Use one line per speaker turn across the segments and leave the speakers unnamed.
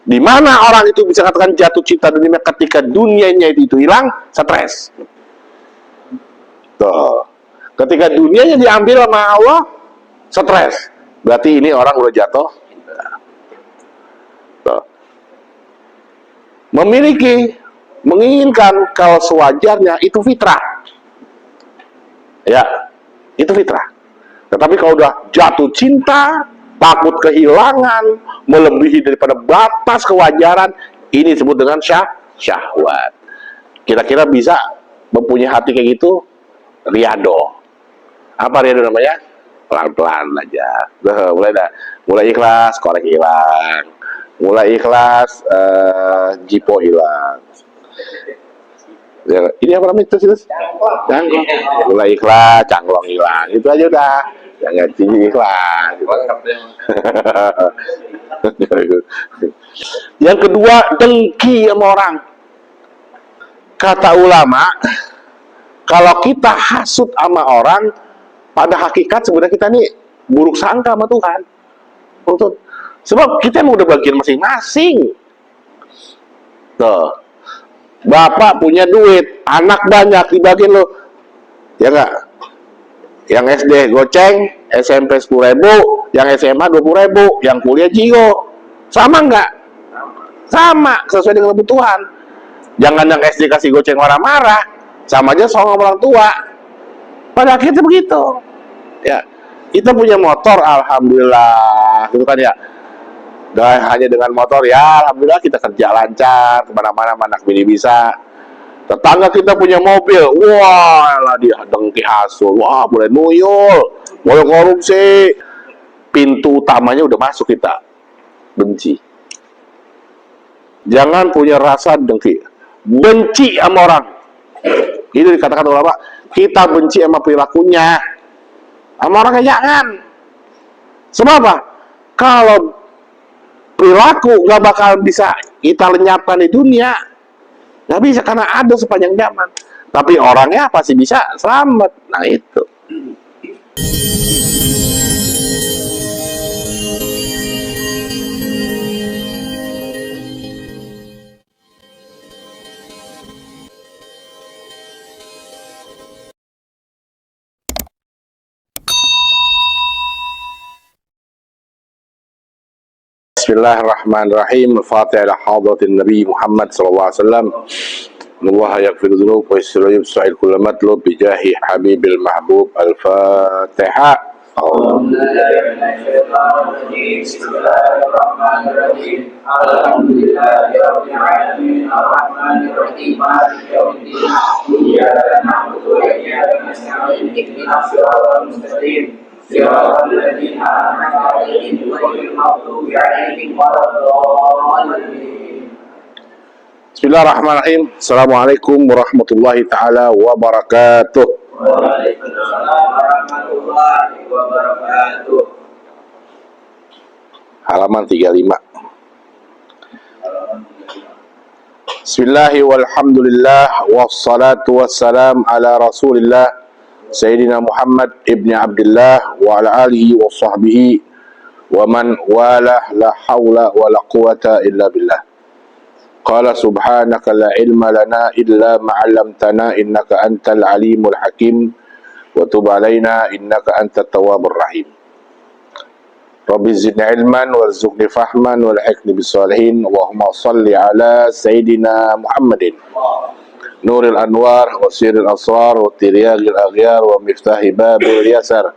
Di mana orang itu bisa katakan jatuh cinta dunia ketika dunianya itu hilang, stres. Tuh. Ketika dunianya diambil sama Allah, stres. Berarti ini orang udah jatuh. Tuh. Memiliki, menginginkan kalau sewajarnya itu fitrah. Ya, itu fitrah. Tetapi kalau udah jatuh cinta, takut kehilangan, melebihi daripada batas kewajaran, ini disebut dengan syahwat. Kira-kira bisa mempunyai hati kayak gitu? Riyado. Apa riyado namanya? Pelan-pelan aja. Mulai ikhlas, korek hilang. Mulai ikhlas, jipo hilang. Ya, ini apa namanya itu? Cangklong. Mulai ikhlas, cangklong hilang. Itu aja udah. Jangan tinggi ikhlas. Yang kedua, dengki sama orang. Kata ulama, kalau kita hasut sama orang, pada hakikat sebenarnya kita nih buruk sangka sama Tuhan. Sebab kita emang udah bagian masing-masing. Tuh. Bapak punya duit, anak banyak dibagiin lo. Ya enggak? Yang SD goceng, SMP 10.000, yang SMA 20.000, yang kuliah jigo. Sama enggak? Sama, sesuai dengan kebutuhan. Jangan yang SD kasih goceng marah-marah, sama aja soal orang tua. Pada akhirnya begitu. Ya, kita punya motor, alhamdulillah, gitu kan ya. Dan hanya dengan motor ya, alhamdulillah kita kerja lancar, kemana-mana anak bini bisa. Tetangga kita punya mobil, wah lah dia dengki hasul, wah boleh nuyul, boleh korupsi. Pintu utamanya udah masuk kita, benci. Jangan punya rasa dengki, benci sama orang. Itu dikatakan ulama, kita benci sama perilakunya, sama orangnya jangan. Sebab apa? Kalau perilaku nggak bakal bisa kita lenyapkan di dunia, nggak bisa karena ada sepanjang zaman. Tapi orangnya pasti bisa selamat. Nah itu. Bismillahirrahmanirrahim. Al-Fatihah ila hadratin Nabi Muhammad sallallahu alaihi wasallam. Allah yaghfir dzunub wa yusri sa'il kullu matlub bi jahi habibil mahbub. Al-Fatihah.
Bismillahirrahmanirrahim. Alhamdulillahirabbil alamin arrahmanir rahim maliki yaumiddin. Iyyaka na'budu wa iyyaka nasta'in. Ihdinas siratal mustaqim. صراط الذين أنعمت عليهم غير المغضوب عليهم ولا الضالين.
Bismillahirrahmanirrahim. Assalamualaikum warahmatullahi taala wabarakatuh.
Waalaikumsalam warahmatullahi wabarakatuh.
Halaman 35. Bismillahi walhamdulillah wassalatu wassalam ala Rasulillah Sayyidina Muhammad ibni Abdullah wa ala alihi wa sahbihi wa man walah, la hawla wa la quwata illa billah. Qala subhanaka la ilma lana illa ma'allamtana innaka antal alimul hakim wa tub alaina innaka antat tawwabur rahim. Rabbi zidni ilman warzuqni fahman walhiqni bis salihin. Allahumma salli ala Sayyidina Muhammadin Nuril Anwar wa Siril Asrar wa Tiryagil Aghyar wa Miftahi Babil Yasar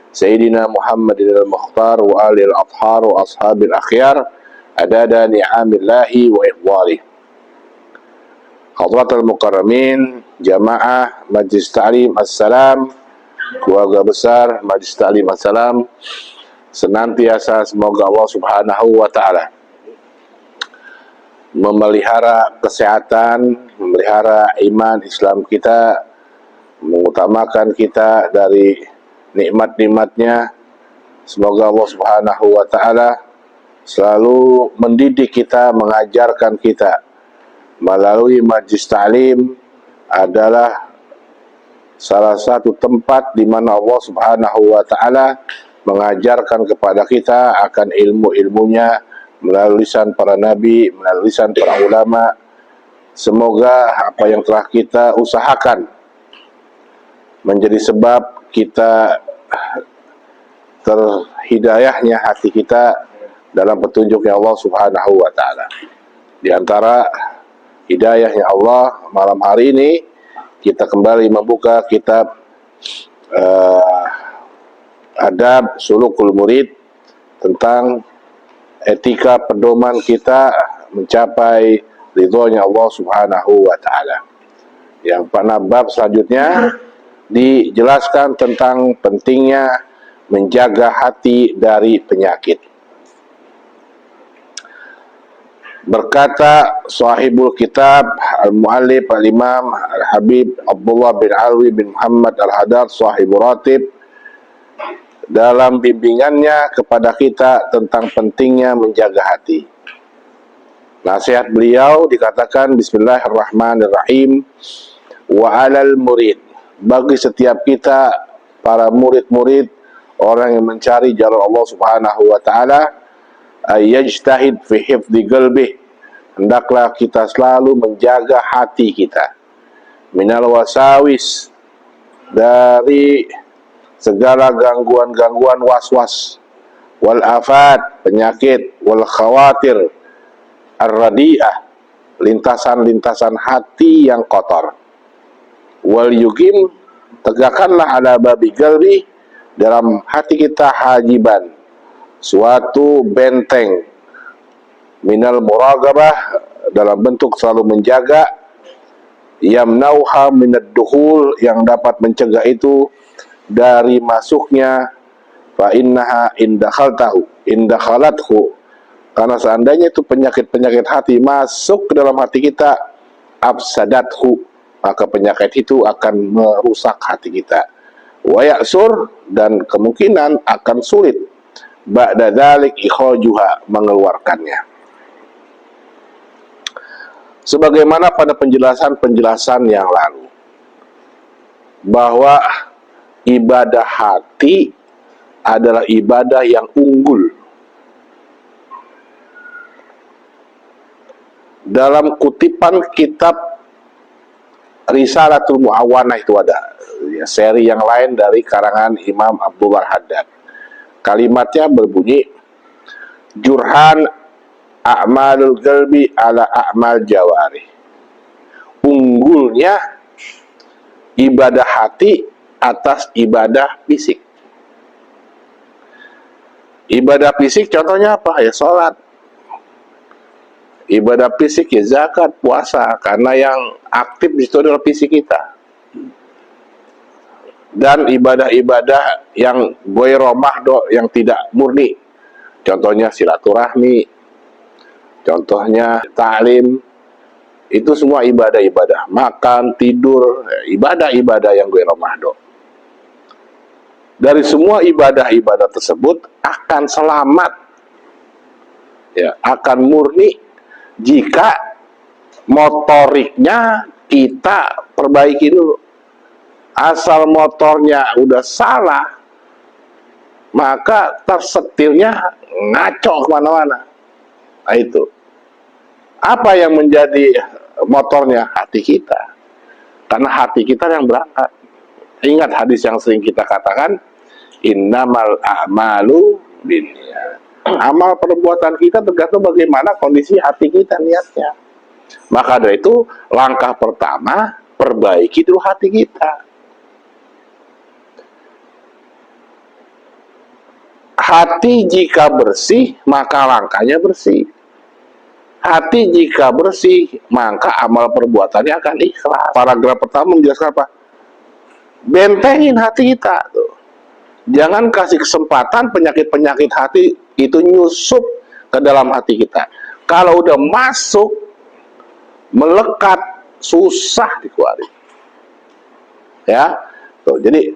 Sayyidina Muhammadin al-Mukhtar wa Alil Athhar wa Ashabil Akhyar adada ni'amillahi wa ihwalih. Hadratul Mukarramin, Jamaah Majlis Ta'lim Assalam, keluarga besar Majlis Ta'lim Assalam, senantiasa semoga Allah Subhanahu wa ta'ala memelihara kesehatan, memelihara iman Islam kita, mengutamakan kita dari nikmat-nikmatnya. Semoga Allah Subhanahu wa ta'ala selalu mendidik kita, mengajarkan kita melalui Majlis Ta'lim adalah salah satu tempat di mana Allah Subhanahu wa ta'ala mengajarkan kepada kita akan ilmu-ilmunya melalui lisan para nabi, melalui lisan para ulama. Semoga apa yang telah kita usahakan menjadi sebab kita terhidayahnya hati kita dalam petunjuknya Allah Subhanahu wa Ta'ala. Di antara hidayahnya Allah, malam hari ini kita kembali membuka kitab Adab Sulukul Murid, tentang etika pedoman kita mencapai ridhonya Allah Subhanahu wa Ta'ala. Yang pada bab selanjutnya dijelaskan tentang pentingnya menjaga hati dari penyakit. Berkata sahibul kitab al-muallif al-imam al-habib Abdullah bin Alwi bin Muhammad al-Hadar sahibul ratib, dalam bimbingannya kepada kita tentang pentingnya menjaga hati. Nasihat beliau dikatakan, Bismillahirrahmanirrahim, wa alal murid, bagi setiap kita para murid-murid, orang yang mencari jalur Allah Subhanahu wa Ta'ala, ayyajtahid fi hifdhi qalbih, hendaklah kita selalu menjaga hati kita, minal wasawis, dari segala gangguan-gangguan was-was, wal afat, penyakit, wal khawatir ar-radi'ah, lintasan-lintasan hati yang kotor, wal yukim, tegakkanlah ala babi qalbi, dalam hati kita hajiban, suatu benteng, minal muragabah, dalam bentuk selalu menjaga, yamnauha minad dukhul, yang dapat mencegah itu dari masuknya, fa innaha indakhalathu, karena seandainya itu penyakit-penyakit hati masuk ke dalam hati kita, afsadathu, maka penyakit itu akan merusak hati kita, wa ya'sur, dan kemungkinan akan sulit ba'da dzalik ikhajuha, mengeluarkannya. Sebagaimana pada penjelasan-penjelasan yang lalu, bahwa ibadah hati adalah ibadah yang unggul. Dalam kutipan kitab Risalatul Mu'awanah itu ada ya, seri yang lain dari karangan Imam Abdullah Haddad. Kalimatnya berbunyi, Jurhan a'malul qalbi ala a'mal jawari. Unggulnya ibadah hati atas ibadah fisik. Ibadah fisik contohnya apa? Ya sholat. Ibadah fisik ya zakat, puasa, karena yang aktif di situ adalah fisik kita. Dan ibadah-ibadah yang ghairah mahdo, yang tidak murni, contohnya silaturahmi, contohnya ta'lim, itu semua ibadah-ibadah. Makan, tidur, ibadah-ibadah yang ghairah mahdo. Dari semua ibadah-ibadah tersebut akan selamat, ya, akan murni jika motoriknya kita perbaiki dulu. Asal motornya udah salah, maka tersetirnya ngaco kemana-mana. Nah itu. Apa yang menjadi motornya? Hati kita. Karena hati kita yang berangkat. Ingat hadis yang sering kita katakan, innamal a'malu binniyat. Amal perbuatan kita tergantung bagaimana kondisi hati kita, niatnya. Maka dari itu, langkah pertama, perbaiki dulu hati kita. Hati jika bersih, maka langkahnya bersih. Hati jika bersih, maka amal perbuatannya akan ikhlas. Paragraf pertama menjelaskan apa? Bentengin hati kita tuh. Jangan kasih kesempatan penyakit-penyakit hati itu nyusup ke dalam hati kita. Kalau udah masuk, melekat, susah dikeluarin. Ya, tuh, jadi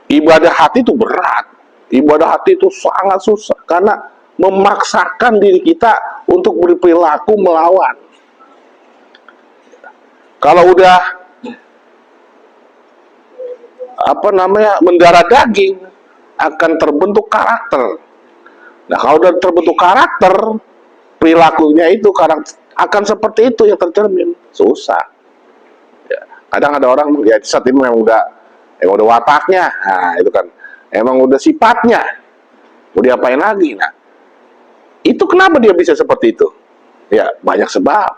ibadah hati itu berat. Ibadah hati itu sangat susah karena memaksakan diri kita untuk berperilaku melawan. Kalau udah mendarah daging, akan terbentuk karakter. Nah, kalau udah terbentuk karakter, perilakunya itu akan seperti itu yang tercermin. Susah. Ya. Kadang ada orang ya saat ini memang udah wataknya, nah itu kan emang udah sifatnya, mau diapain lagi? Nah, itu kenapa dia bisa seperti itu? Ya banyak sebab.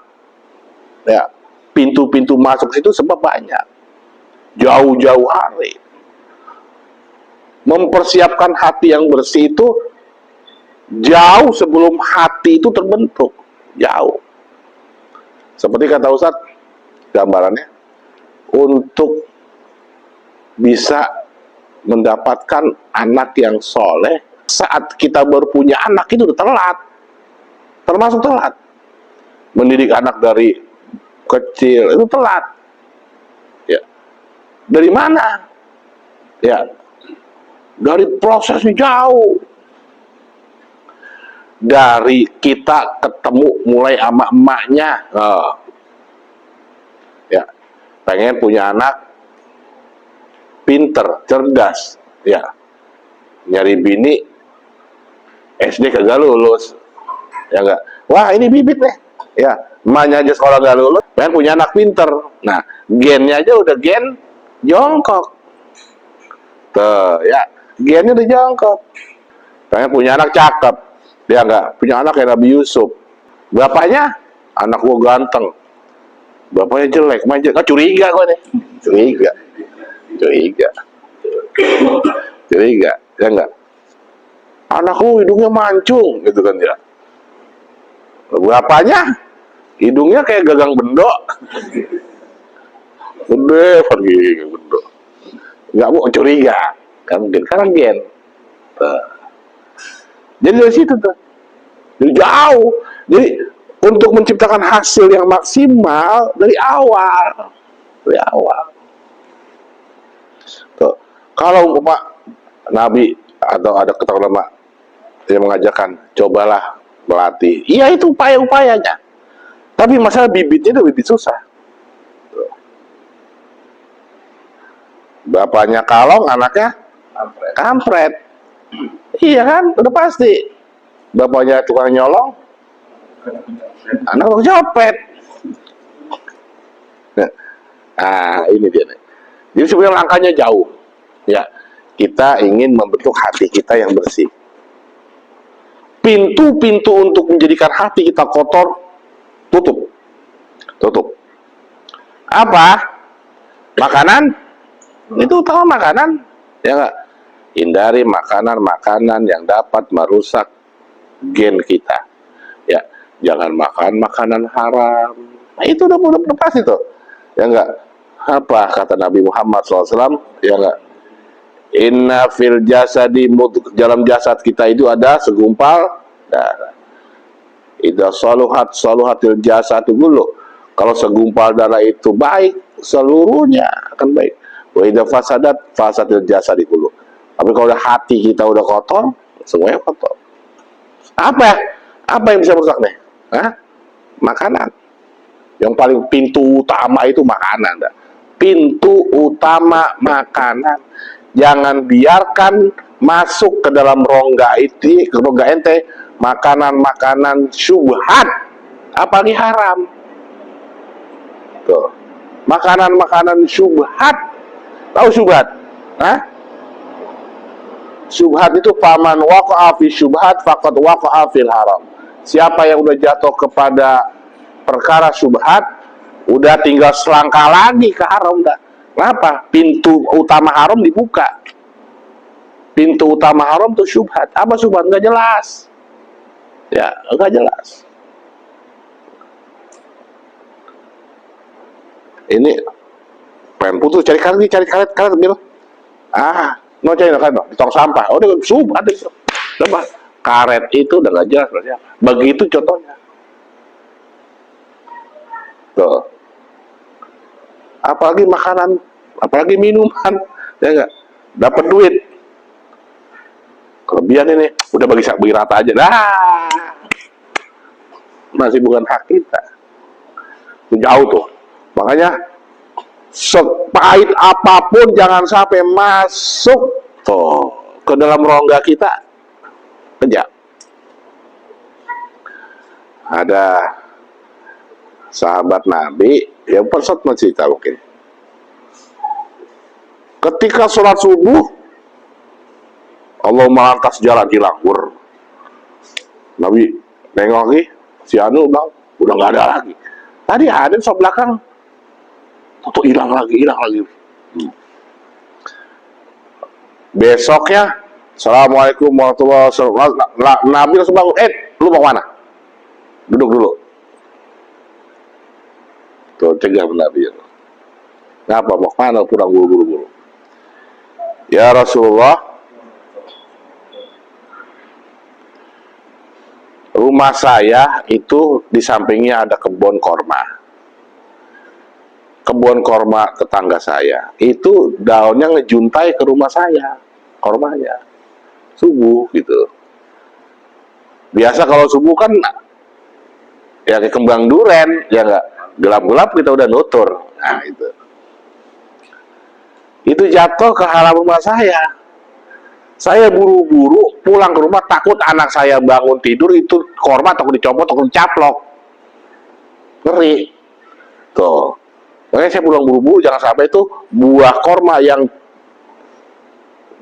Ya pintu-pintu masuk situ sebab banyak. Jauh-jauh hari. Mempersiapkan hati yang bersih itu jauh sebelum hati itu terbentuk. Jauh. Seperti kata Ustadz, gambarannya, untuk bisa mendapatkan anak yang soleh, saat kita baru punya anak itu udah telat. Termasuk telat. Mendidik anak dari kecil, itu telat. Ya. Dari mana? Ya. Dari prosesnya jauh. Dari kita ketemu mulai sama emaknya. Ya. Pengen punya anak pinter, cerdas. Ya. Nyari bini SD kagak lulus. Ya enggak. Wah, ini bibit nih. Ya, emaknya aja sekolah gak lulus, pengen punya anak pinter. Nah, gennya aja udah gen jongkok. Tuh, ya, gennya udah jongkok. Pengen punya anak cakep. Dia enggak, punya anak kayak Nabi Yusuf. Bapaknya, anak gua ganteng. Bapaknya jelek, manja. Nah, curiga gua nih. Curiga, ya enggak. Anakku hidungnya mancung, gitu kan ya. Bapaknya hidungnya kayak gagang bendok. Gede pergi bendok. Nggak mau curiga. Kan mungkin karena gen. Jadi dari situ tuh. Jadi jauh. Jadi untuk menciptakan hasil yang maksimal dari awal. Dari awal. Tuh. Kalau Pak Nabi atau ada kata ulama yang mengajarkan, cobalah melatih. Iya, itu upaya-upayanya. Tapi masalah bibitnya itu bibit susah. Bapaknya kalong, anaknya kampret. Iya kan? Udah pasti. Bapaknya tukang nyolong, anak tukang copet. Nah, ini dia nih. Jadi sebenarnya langkahnya jauh. Ya, kita ingin membentuk hati kita yang bersih. Pintu-pintu untuk menjadikan hati kita kotor, tutup. Apa? Makanan? Itu utama makanan. Ya enggak? Hindari makanan-makanan yang dapat merusak gen kita. Ya, jangan makan makanan haram. Nah, itu udah pasti tuh. Ya enggak? Apa kata Nabi Muhammad SAW? Ya enggak? Inna fil jasadi dalam jasad kita itu ada segumpal darah. Idza saluhatil jasadu kullu. Kalau segumpal darah itu baik, seluruhnya akan baik. Wa idza fasadil jasadi kullu. Tapi kalau hati kita udah kotor, semuanya kotor. Apa yang bisa merusak nih? Makanan. Yang paling pintu utama itu makanan. Pintu utama makanan. Jangan biarkan masuk ke dalam rongga ente makanan-makanan syubhat, apalagi haram. Tuh. Makanan-makanan syubhat. Tahu syubhat? Syubhat itu faman waqa'a fi syubhat faqad waqa'a fil haram. Siapa yang udah jatuh kepada perkara syubhat, udah tinggal selangkah lagi ke haram dah. Kenapa? Pintu utama haram dibuka. Pintu utama haram tuh syubhat. Apa syubhat? Nggak jelas. Ya, nggak jelas. Ini pengen putus, cari karet biar. Mau cari karet di tong sampah. Oh, udah syubhat itu. Coba karet itu udah nggak jelas berarti apa. Begitu contohnya. Tuh. Apalagi makanan, apalagi minuman, ya enggak, dapat duit, kelebihan ini, udah bagi rata aja, masih bukan hak kita, itu jauh tuh, makanya sepahit apapun jangan sampai masuk tuh ke dalam rongga kita, kejam. Ada sahabat Nabi yang persat mencerita mungkin. Ketika sholat subuh, Allah melantas jalan hilang. Nabi nengok lagi, si Anu bang, udah nggak ada lagi. Tadi ada di belakang, tuh hilang lagi. Besoknya, Assalamualaikum warahmatullahi wabarakatuh. Nabi langsung bangun, lu mau mana? Duduk dulu. Tuh cegah Nabi. Ngapa mau mana pulang buru-buru? Ya Rasulullah, rumah saya itu di sampingnya ada kebun korma. Kebun korma tetangga saya itu daunnya ngejuntai ke rumah saya, kormanya subuh gitu. Biasa kalau subuh kan ya kayak kembang duren, ya nggak, gelap-gelap kita udah nutur. Nah itu jatuh ke halaman rumah saya. Saya buru-buru pulang ke rumah, takut anak saya bangun tidur itu korma takut dicopot, takut dicaplok, ngeri tuh. Makanya saya pulang buru-buru, jangan sampai itu buah korma yang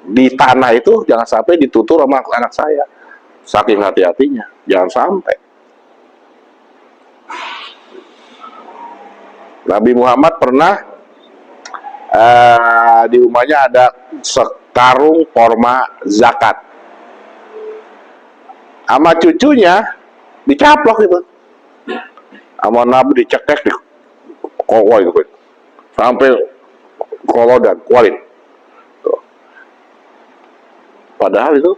di tanah itu jangan sampai ditutur sama anak saya. Saking hati-hatinya, jangan sampai. Nabi Muhammad pernah di rumahnya ada sekarung korma zakat. Sama cucunya dicaplok itu. Sama Nabi dicekek di kokoi gitu. Sampai kolodan, kualin. Tuh. Padahal itu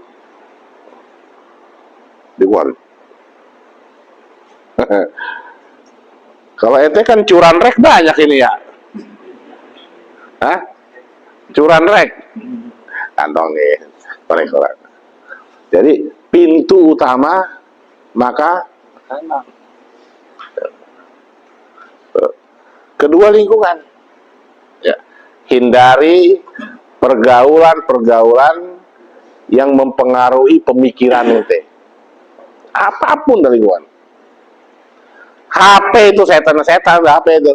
dikualin. Kalau ente kan curan rek banyak ini ya. Hah? Curan rek. Kantongin. Korek-korek. Jadi pintu utama maka kedua lingkungan. Ya. Hindari pergaulan-pergaulan yang mempengaruhi pemikiran ente. Apapun dari lingkungan. HP itu setan-setan, HP itu.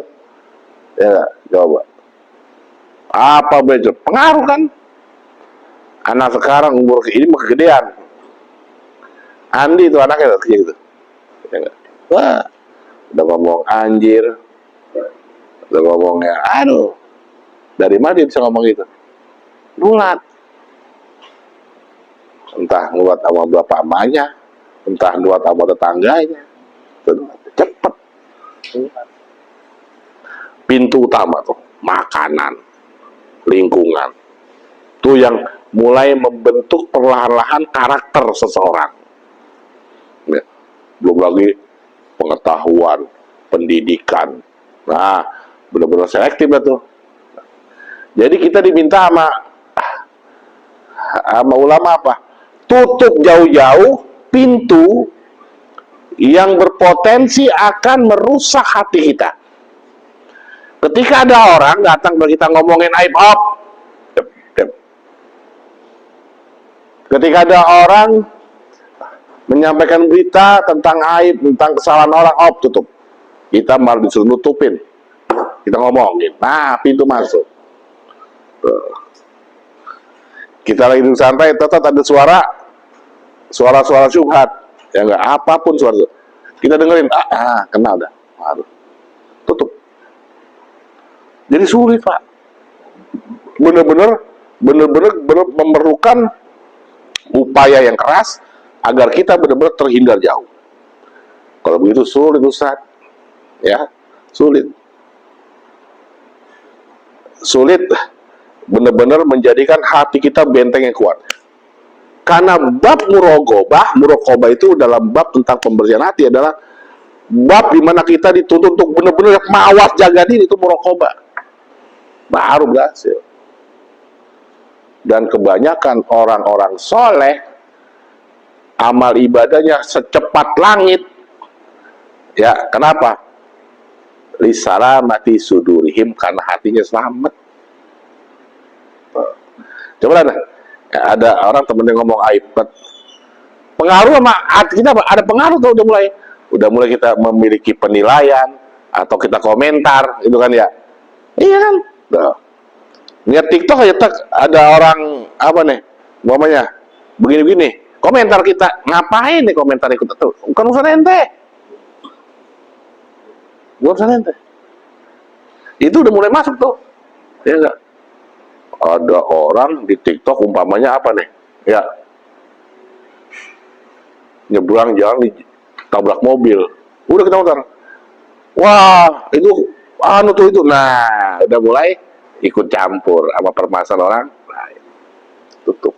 Ya, coba. Apa beda? Pengaruh kan? Anak sekarang umur ini mah kegedean. Andi itu anaknya kecil gitu. Ya, wah, udah ngomong anjir. Udah ngomongnya, aduh. Dari mana dia bisa ngomong gitu? Nulat. Entah nulat sama bapak emaknya, entah nulat sama tetangganya. Cepet. Pintu utama tuh, makanan, lingkungan. Itu yang mulai membentuk perlahan-lahan karakter seseorang. Ya. Belum lagi pengetahuan, pendidikan. Nah, benar-benar selektif itu. Jadi kita diminta sama ulama apa? Tutup jauh-jauh pintu yang berpotensi akan merusak hati kita. Ketika ada orang datang kita ngomongin aib, ketika ada orang menyampaikan berita tentang aib, tentang kesalahan orang, tutup. Kita malah disuruh nutupin. Kita ngomongin, nah pintu masuk. Kita lagi duduk santai, tetap ada suara-suara syubhat, ya enggak, apapun suara itu. Kita dengerin, kenal dah, harus tutup. Jadi sulit Pak, bener-bener memerlukan upaya yang keras agar kita benar-benar terhindar jauh. Kalau begitu sulit Ustaz, ya sulit benar-benar menjadikan hati kita benteng yang kuat. Karena bab muraqabah itu dalam bab tentang pembersihan hati adalah bab di mana kita dituntut untuk benar-benar mawas jaga diri, itu muraqabah. Baru berhasil. Dan kebanyakan orang-orang soleh amal ibadahnya secepat langit. Ya, kenapa? Lisalamati sudurihim, karena hatinya selamat. Coba ada orang temen yang ngomong aib, pengaruh sama hati kita, ada pengaruh tuh udah mulai. udah mulai kita memiliki penilaian atau kita komentar, itu kan ya. Iya kan? Tuh. Lihat TikTok aja ada orang apa nih, umpamanya begini-begini, komentar kita, ngapain nih komentar ikut tuh? Bukan urusan ente. Bukan urusan ente. Itu udah mulai masuk tuh. Ya enggak? Ada orang di TikTok umpamanya apa nih? Ya. Nyebrang jalan ditabrak mobil. Udah kita muter. Wah, itu anu tuh itu. Nah, udah mulai ikut campur sama permasalahan orang. Nah, tutup.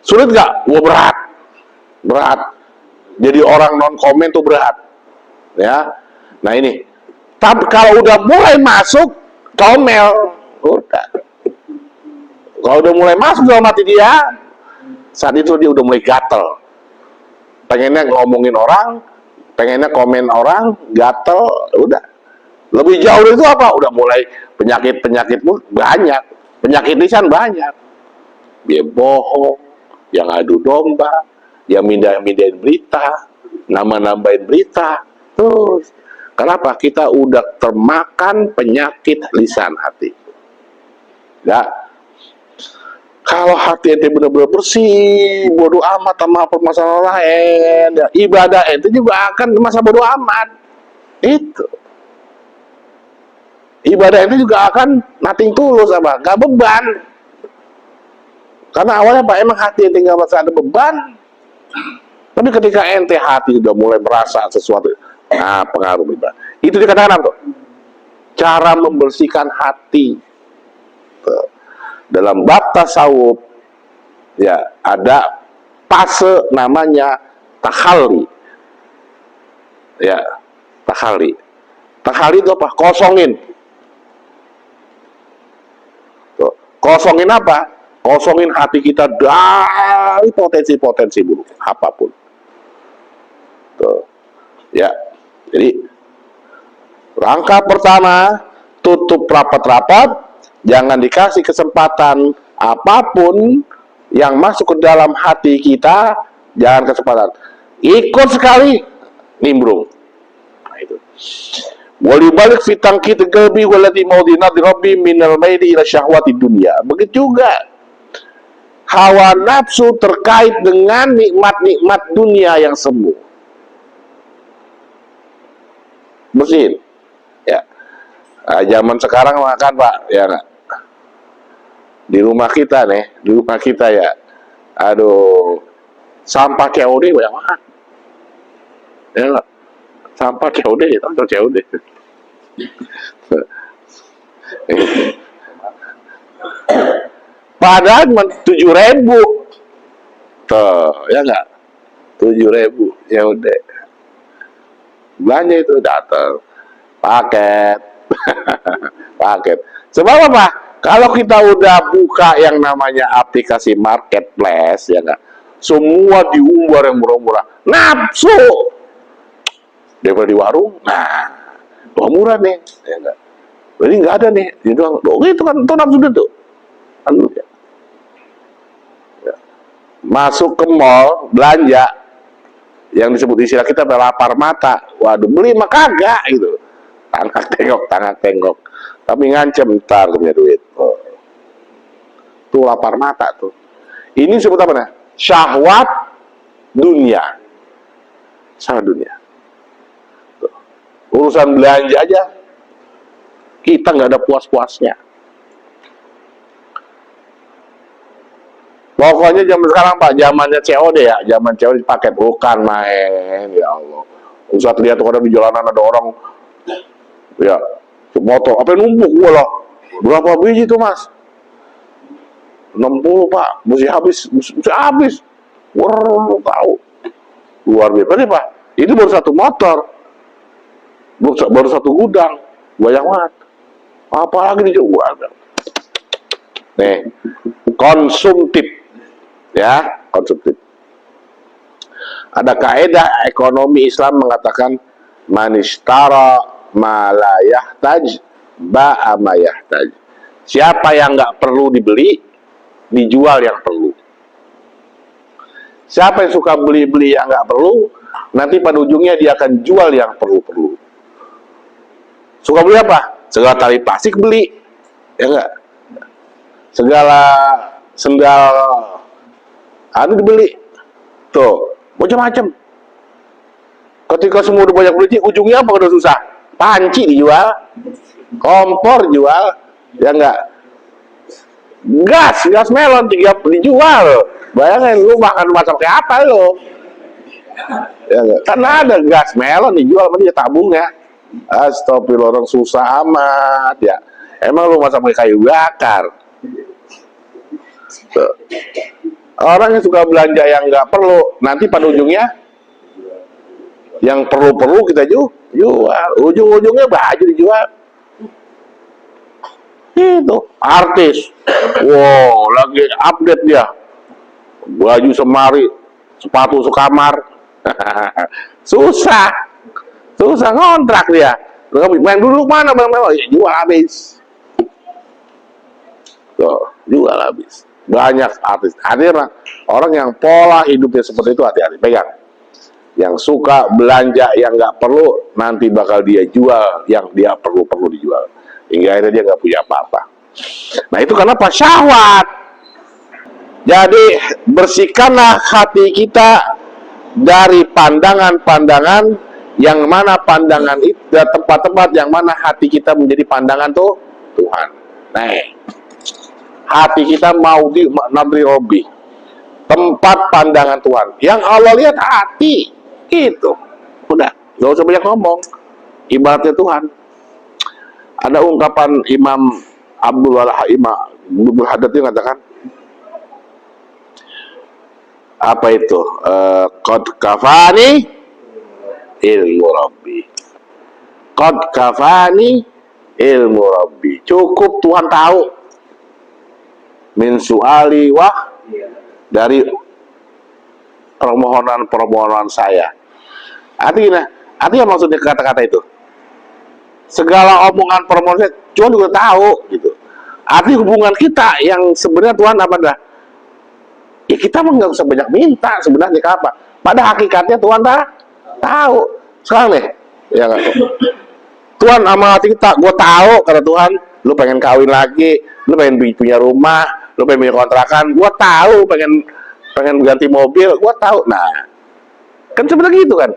Sulit nggak? Wah, berat. Berat. Jadi orang non komen tuh berat. Ya. Nah, ini. Tapi kalau udah mulai masuk comel, udah. Kalau udah mulai masuk dalam hati dia, saat itu dia udah mulai gatel. Pengennya ngomongin orang, pengennya komen orang, gatel, udah. Lebih jauh dari itu apa? Udah mulai penyakit-penyakit banyak. Penyakit lisan banyak. Dia bohong, yang adu domba, yang mindahin berita, nambahin berita. Terus, kenapa? Kita udah termakan penyakit lisan hati. Ya. Kalau hati ente benar-benar bersih, bodoh amat sama permasalahan lain, ya, ibadah ente juga akan masa bodoh amat. Itu. Ibadah ente juga akan nothing tulus, apa? Gak beban. Karena awalnya Pak, emang hati ente gak merasa ada beban. Tapi ketika ente hati sudah mulai merasa sesuatu, nah pengaruh ibadah. Itu dikatakan apa tuh? Cara membersihkan hati. Tuh. Dalam bab tasawuf ya ada fase namanya takhalli. Ya, takhalli. Takhalli itu apa? Kosongin. Tuh. Kosongin apa? Kosongin hati kita dari potensi-potensi buruk apapun. Tuh. Ya. Jadi langkah pertama, tutup rapat-rapat. Jangan dikasih kesempatan apapun yang masuk ke dalam hati kita, jangan kesempatan. Ikut sekali, nimbrung. Nah, itu. Wali balik fitang kita gelbi walati maudina dirabbi minal maidi ila syahwati dunia. Begitu juga hawa nafsu terkait dengan nikmat-nikmat dunia yang semu. Bersihin. Ya. Nah, zaman sekarang makan Pak, ya nggak? Di rumah kita nih, di rumah kita ya, aduh, sampah COD banyak banget. Ya nggak? Sampah COD, tahu COD. Padahal 7.000, tuh, ya nggak? 7.000, ya udah. Belanja itu datang, paket, paket. Sebab apa? Kalau kita udah buka yang namanya aplikasi marketplace, ya nggak, semua diumbar yang murah-murah, nafsu daripada di warung. Nah, murah nih, ya nggak. Jadi nggak ada nih, dia doang. Loh, itu kan itu nafsu itu. Ya. Masuk ke mall belanja, yang disebut istilah kita lapar mata. Waduh, beli mah kagak gitu. Tangak tengok. Tapi ngancem ntar punya duit. Oh. Tuh lapar mata tuh. Ini disebut apa nih? Syahwat dunia. Syahwat dunia. Tuh. Urusan belanja aja kita nggak ada puas-puasnya. Pokoknya zaman sekarang Pak, zamannya COD ya, zaman COD paket, bukan main, ya Allah. Usah lihat tuh kadang di jalanan ada orang, ya, motor, apa yang numpuk gua lah, berapa biji tuh Mas? 60 Pak, mesti habis, Wah, tahu, luar biasa nih Pak. Ini baru satu motor, baru satu gudang, banyak banget. Apalagi di gua ada. Nih, konsumtif. Ya, konsumtif. Ada kaidah ekonomi Islam mengatakan manishtara ma la yahtaj ba'a ma yahtaj. Siapa yang nggak perlu dibeli, dijual yang perlu. Siapa yang suka beli-beli yang nggak perlu, nanti pada ujungnya dia akan jual yang perlu-perlu. Suka beli apa? Segala tali plastik beli, ya enggak? Segala sendal anu dibeli, tuh macam-macam. Ketika semua udah banyak beli, ujungnya apa? Udah susah. Panci dijual, kompor jual, ya enggak? Gas melon juga dijual. Bayangin lu masak kayak apa lu? Ya enggak? Karena ada gas melon dijual, sama dia tabung ya. Astagfirullah, orang susah amat ya. Emang lu masak pakai kayu bakar? Tuh. Orang yang suka belanja yang nggak perlu, nanti pada ujungnya yang perlu-perlu kita jual. Ujung-ujungnya baju dijual. Itu artis, wow, lagi update dia, baju semari, sepatu sekamar, susah ngontrak dia. Main dulu mana bang mewah, ya, jual habis, tuh, jual habis. Banyak artis, akhirnya orang yang pola hidupnya seperti itu hati-hati, pegang. Yang suka belanja yang nggak perlu, nanti bakal dia jual yang dia perlu dijual. Hingga akhirnya dia nggak punya apa-apa. Nah itu karena apa? Syahwat. Jadi bersihkanlah hati kita dari pandangan-pandangan yang mana pandangan itu, tempat-tempat yang mana hati kita menjadi pandangan tuh Tuhan. Nah, hati kita mau di Nabri Robi, tempat pandangan Tuhan. Yang Allah lihat hati, gitu. Udah, nggak usah banyak ngomong. Ibaratnya Tuhan. Ada ungkapan Imam Abdul Haddad yang katakan, apa itu? Qad kafani ilmu Rabbi. Qad kafani ilmu Rabbi. Cukup Tuhan tahu. Min su'ali wah, dari permohonan saya. Artinya maksudnya kata-kata itu, segala omongan permohonan Tuhan juga tahu gitu. Arti hubungan kita yang sebenarnya Tuhan apa dah? Ya kita mah nggak usah banyak minta sebenarnya ke apa. Pada hakikatnya Tuhan tahu. Sekarang nih, ya kan? Tuhan sama hati kita, gue tahu kata Tuhan, lu pengen kawin lagi, lu pengen punya rumah, lu pengen punya kontrakan, gue tahu pengen ganti mobil, gue tahu. Nah, kan sebenarnya gitu kan.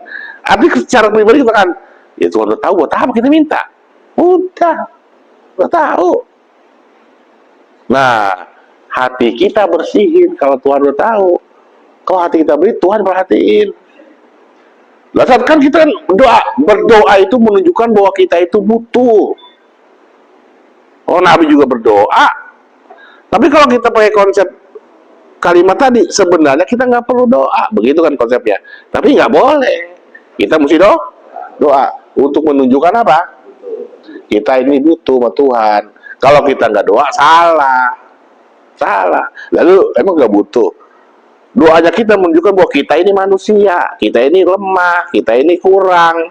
Arti secara pribadi kita kan, ya Tuhan udah tahu, buat apa kita minta? Udah tahu. Nah, hati kita bersihin kalau Tuhan udah tahu. Kalau hati kita bersih, Tuhan perhatiin. Lah saat kan kita kan berdoa itu menunjukkan bahwa kita itu butuh. Oh, Nabi juga berdoa. Tapi kalau kita pakai konsep kalimat tadi, sebenarnya kita nggak perlu doa. Begitu kan konsepnya. Tapi nggak boleh. Kita mesti doa untuk menunjukkan apa? Kita ini butuh sama Tuhan. Kalau kita nggak doa, salah. Lalu emang nggak butuh. Doanya kita menunjukkan bahwa kita ini manusia, kita ini lemah, kita ini kurang.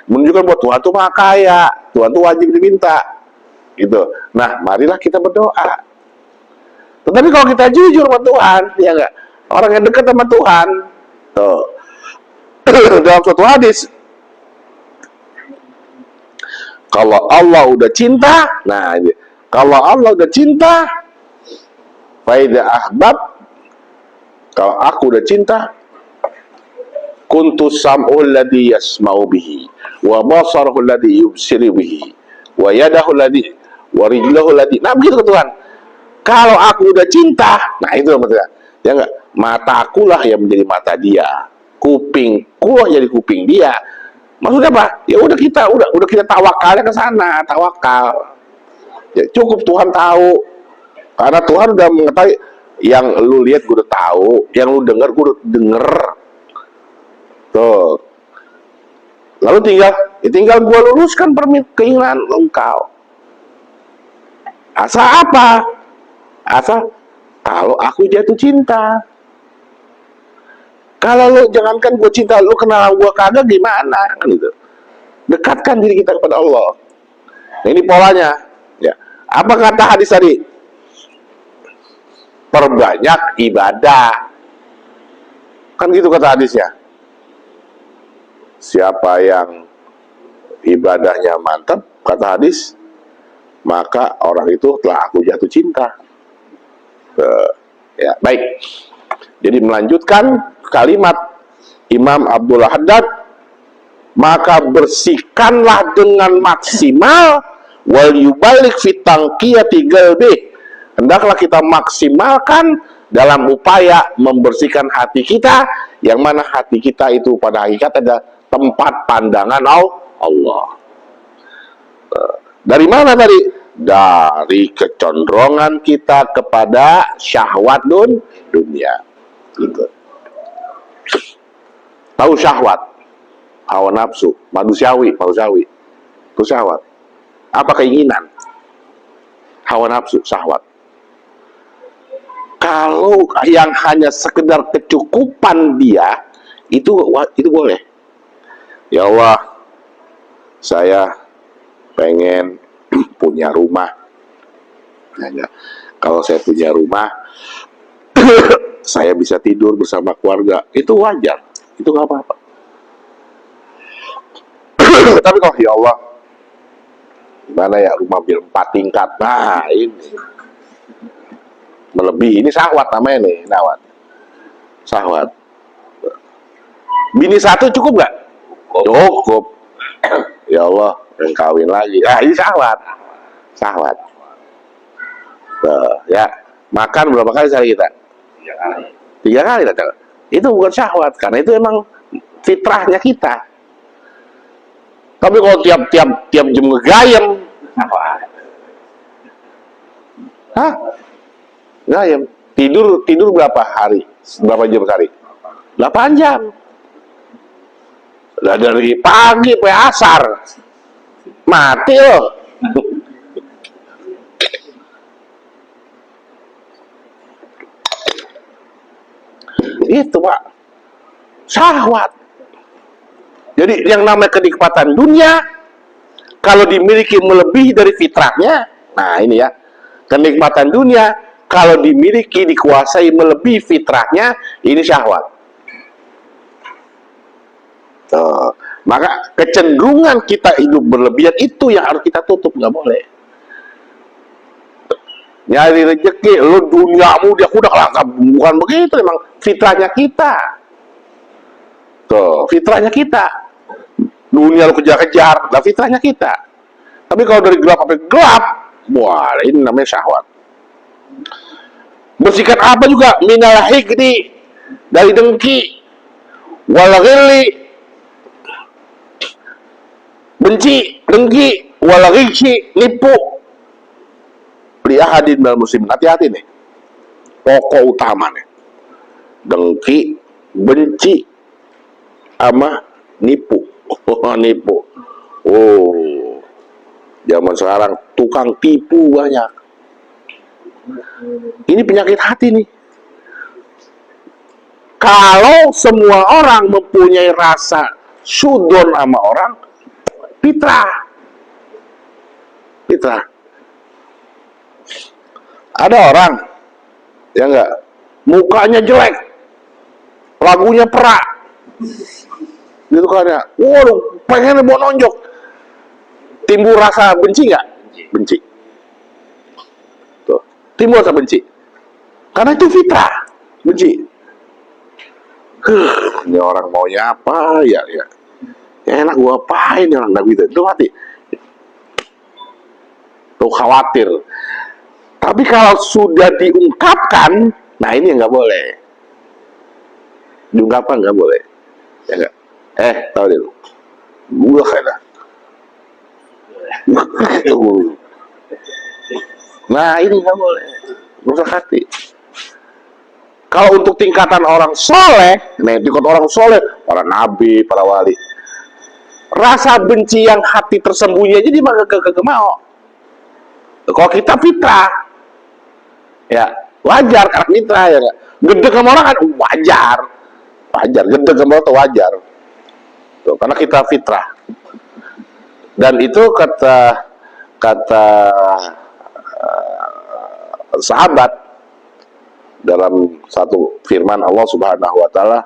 Menunjukkan bahwa Tuhan itu maha kaya, Tuhan itu wajib diminta. Gitu. Nah, marilah kita berdoa. Tetapi kalau kita jujur sama Tuhan, ya enggak? Orang yang dekat sama Tuhan, tuh. Dalam suatu hadis, kalau Allah udah cinta, nah ini, kalau Allah udah cinta, faida ahbab, kalau aku udah cinta, kuntu sam'ul ladzi yasma'u bihi, wa basaruhu ladzi yubsiru bihi, wa yadahu ladzi, wa rijluhu ladzi. Nah begitu ke Tuhan. Kalau aku udah cinta, nah itu maksudnya. Ya enggak, mataku lah yang menjadi mata dia, kupingku lah jadi kuping dia. Maksudnya apa? Ya udah kita tawakalnya ke sana, tawakal. Ya cukup Tuhan tahu. Karena Tuhan udah mengetahui, yang lu lihat gue udah tahu, yang lu dengar gue udah denger. Tuh. Lalu tinggal gue luruskan keinginan engkau. Asal apa? Asal kalau aku jatuh cinta. Kalau lu jangankan gue cinta, lu kenal gue kagak gimana kan gitu. Dekatkan diri kita kepada Allah. Nah, ini polanya. Ya. Apa kata hadis tadi? Perbanyak ibadah. Kan gitu kata hadisnya. siapa yang ibadahnya mantap, kata hadis, maka orang itu telah aku jatuh cinta. Ya, baik. Jadi melanjutkan kalimat Imam Abdul Haddad, maka bersihkanlah dengan maksimal wal yubalik fit tangqiyati qalbi. Hendaklah kita maksimalkan dalam upaya membersihkan hati kita, yang mana hati kita itu pada hakikat ada tempat pandangan Allah. Dari mana tadi? Dari kecondrongan kita kepada syahwat dunia. Gitu. Tahu syahwat? Hawa nafsu, manusiawi. Itu syahwat. Apa keinginan? Hawa nafsu, syahwat. Kalau yang hanya sekedar kecukupan dia, itu boleh. Ya Allah, saya pengen punya rumah. Ya, kalau saya punya rumah, saya bisa tidur bersama keluarga. Itu wajar. Itu nggak apa-apa. Tapi kalau ya Allah, gimana ya rumah 4 tingkat? Nah, ini melebihi, ini syahwat namanya nih, syahwat. Bini 1 cukup nggak? Cukup. Ya Allah, pengen kawin lagi. Ini syahwat. Ya, makan berapa kali sehari kita? 3 kali. Itu bukan syahwat, karena itu emang fitrahnya kita. Tapi kalau tiap jam ngegayem, gayem. Tidur berapa hari? Berapa jam sehari? 8 jam. Lah dari pagi sampai asar. Mati loh. Itu Pak, syahwat. Jadi yang namanya kenikmatan dunia, kalau dimiliki melebihi dari fitrahnya, nah ini ya, kenikmatan dunia kalau dimiliki, dikuasai melebihi fitrahnya, ini syahwat. Maka kecenderungan kita hidup berlebihan itu yang harus kita tutup, nggak boleh. Nyari rezeki, lu duniamu dia udah lah, bukan begitu, memang fitrahnya kita. Fitrahnya kita. Dunia lu kejar-kejar, lah fitrahnya kita. Tapi kalau dari gelap sampai gelap, wah ini namanya syahwat. Bersihkan apa juga? Minal hikdi, dari dengki, wal ghilli, benci, dengki, wal ghishyi, nipu. Liahadin dalam muslim, hati-hati nih, pokok utamanya dengki, benci, sama nipu. Nipu. Zaman sekarang tukang tipu banyak. Ini penyakit hati nih. Kalau semua orang mempunyai rasa sudon sama orang, fitrah. Ada orang, ya enggak, mukanya jelek, lagunya perak, gitu kan ya. Waduh, pengen mau nonjok. Timbul rasa benci nggak? Benci. Tuh, timbul rasa benci. Karena itu fitrah, benci. Ini orang maunya apa ya? Ya enak gua apain ya orang gitu. Itu hati. Tuh khawatir. Tapi kalau sudah diungkapkan, nah ini nggak boleh. Diungkapkan nggak boleh. Ya nggak? Tahu deh lu. Gua kayaknya. Nah ini nggak boleh. Rusak hati. Kalau untuk tingkatan orang soleh, nah tingkat orang soleh, para nabi, para wali, rasa benci yang hati tersembunyi aja dia mah ke mau. Kalau kita fitrah, ya wajar karena fitrah ya. Gedek sama orang kan wajar, gedek sama orang tuh wajar. Tuh, karena kita fitrah. Dan itu kata sahabat dalam satu firman Allah Subhanahu wa taala,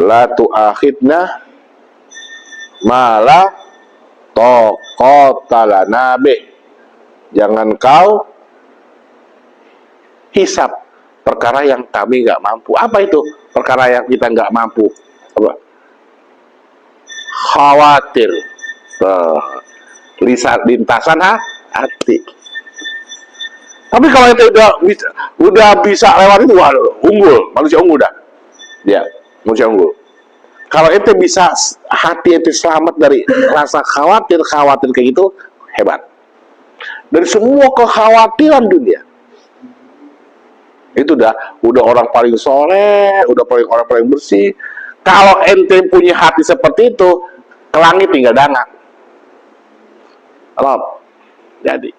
la tu'akhidna malah taqata nabi. Jangan kau hisap perkara yang kami nggak mampu. Apa itu perkara yang kita nggak mampu? Apa? Khawatir. Lintasan hati. Tapi kalau itu udah bisa lewat itu, waduh, unggul, manusia unggul dah. Ya, manusia unggul. Kalau ente bisa hati ente selamat dari rasa khawatir kayak gitu, hebat. Dari semua kekhawatiran dunia. Itu udah orang paling soleh, udah orang paling bersih. Kalau ente punya hati seperti itu, ke langit tinggal dangak. Rob, jadi.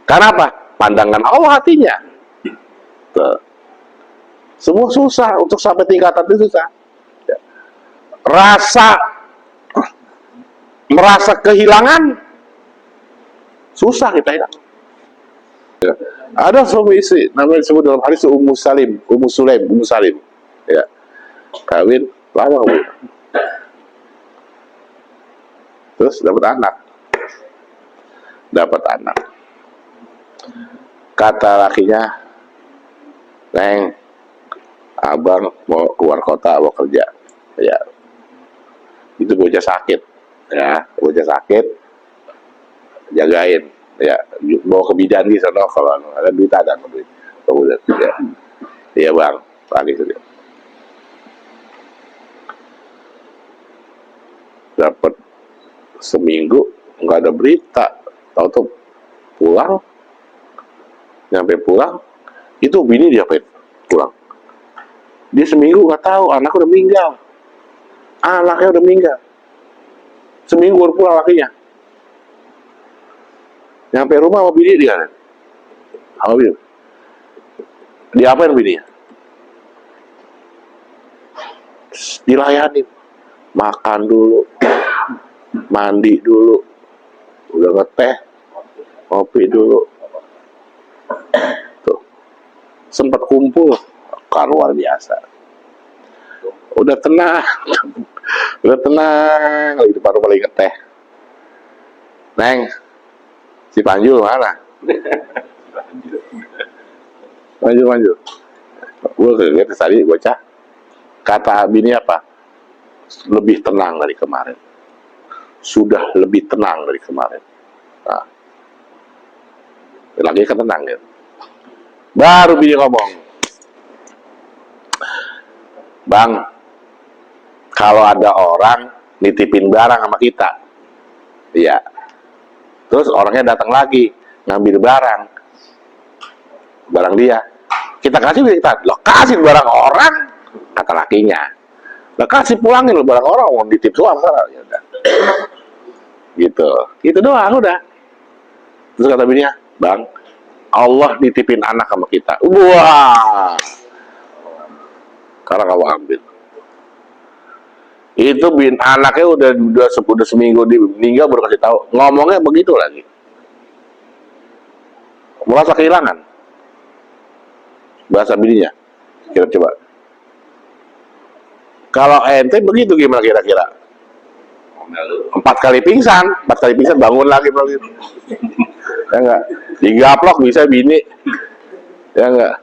Karena apa? Pandangan Allah hatinya. Tuh. Semua susah untuk sampai tingkatan itu susah. Merasa kehilangan susah kita hilang. Ya. Ada suami istri namanya disebut dalam hadis Ummu Salim. Ya. Kawin lama Bu. Terus dapat anak. Kata lakinya, "Neng, abang mau keluar kota, mau kerja." Ya. Itu bocah sakit. Ya, bocah sakit. Jagain. Ya, bawa ke bidan di sana kalau ada duit ada duit. Kemudian ya. Iya, Bang. Lagi itu dia. Dapat seminggu nggak ada berita. Tahu-tahu pulang. Nyampe pulang, itu bini dia pulang. Dia seminggu nggak tahu anaknya udah meninggal. Anaknya udah meninggal. Seminggu baru pulang lakinya. Nyampe rumah sama bini dia. Sama bini. Diapain bininya? Dilayani. Makan dulu. Mandi dulu. Udah ngeteh. Kopi dulu. Tuh. Sempat kumpul. Kan luar biasa. Udah tenang. Itu baru balik ke teh. Neng, si Panjul mana? Panjul. Gue kaget tadi bocah. Kata bini apa? Lebih tenang dari kemarin. Sudah lebih tenang dari kemarin. Nah. Lagi ketenang ya. Baru bini ngomong, "Bang, kalau ada orang nitipin barang sama kita, iya. Terus orangnya datang lagi ngambil barang dia. Kita kasih loh, kasih barang orang," kata lakinya. "Lah kasih pulangin lo barang orang, mau ditip doang." Ya udah. Gitu doang udah. Terus kata bininya, "Bang, Allah nitipin anak sama kita." Wah. Karena kamu ambil. Itu anaknya udah seminggu meninggal baru kasih tahu. Ngomongnya begitu lagi. Merasa kehilangan. Bahasa bininya. Coba. Kalau ente begitu gimana kira-kira? 4 kali pingsan bangun lagi. Ya enggak? Digaplok bisa bini. Ya enggak?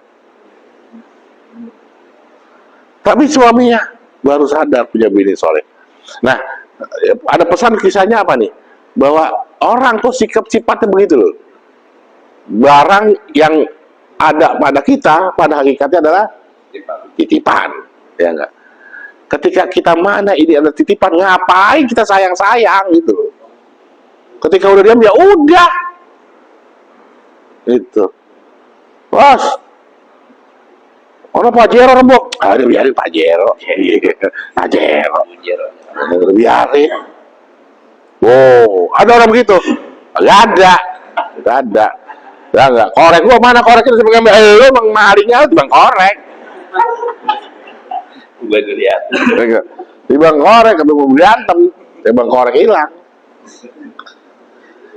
Tapi suaminya baru sadar punya bini soleh. Nah, ada pesan kisahnya apa nih? Bahwa orang tuh sifatnya begitu loh. Barang yang ada pada kita, pada hakikatnya adalah titipan. Ya enggak? Ketika kita mana ini ada titipan, ngapain kita sayang-sayang gitu loh. Ketika udah diam, ya udah. Itu. Bos, orang Pajero rembuk. Udah biarin Pajero. Pajero. Udah biarin. Wow, ada orang begitu? Gak ada. Ya enggak. Korek gua mana koreknya sampai ngambil. Lu emang malingnya tuh bang korek.
Gue lihat.
Di bang korek ketemu berantem, bang korek hilang.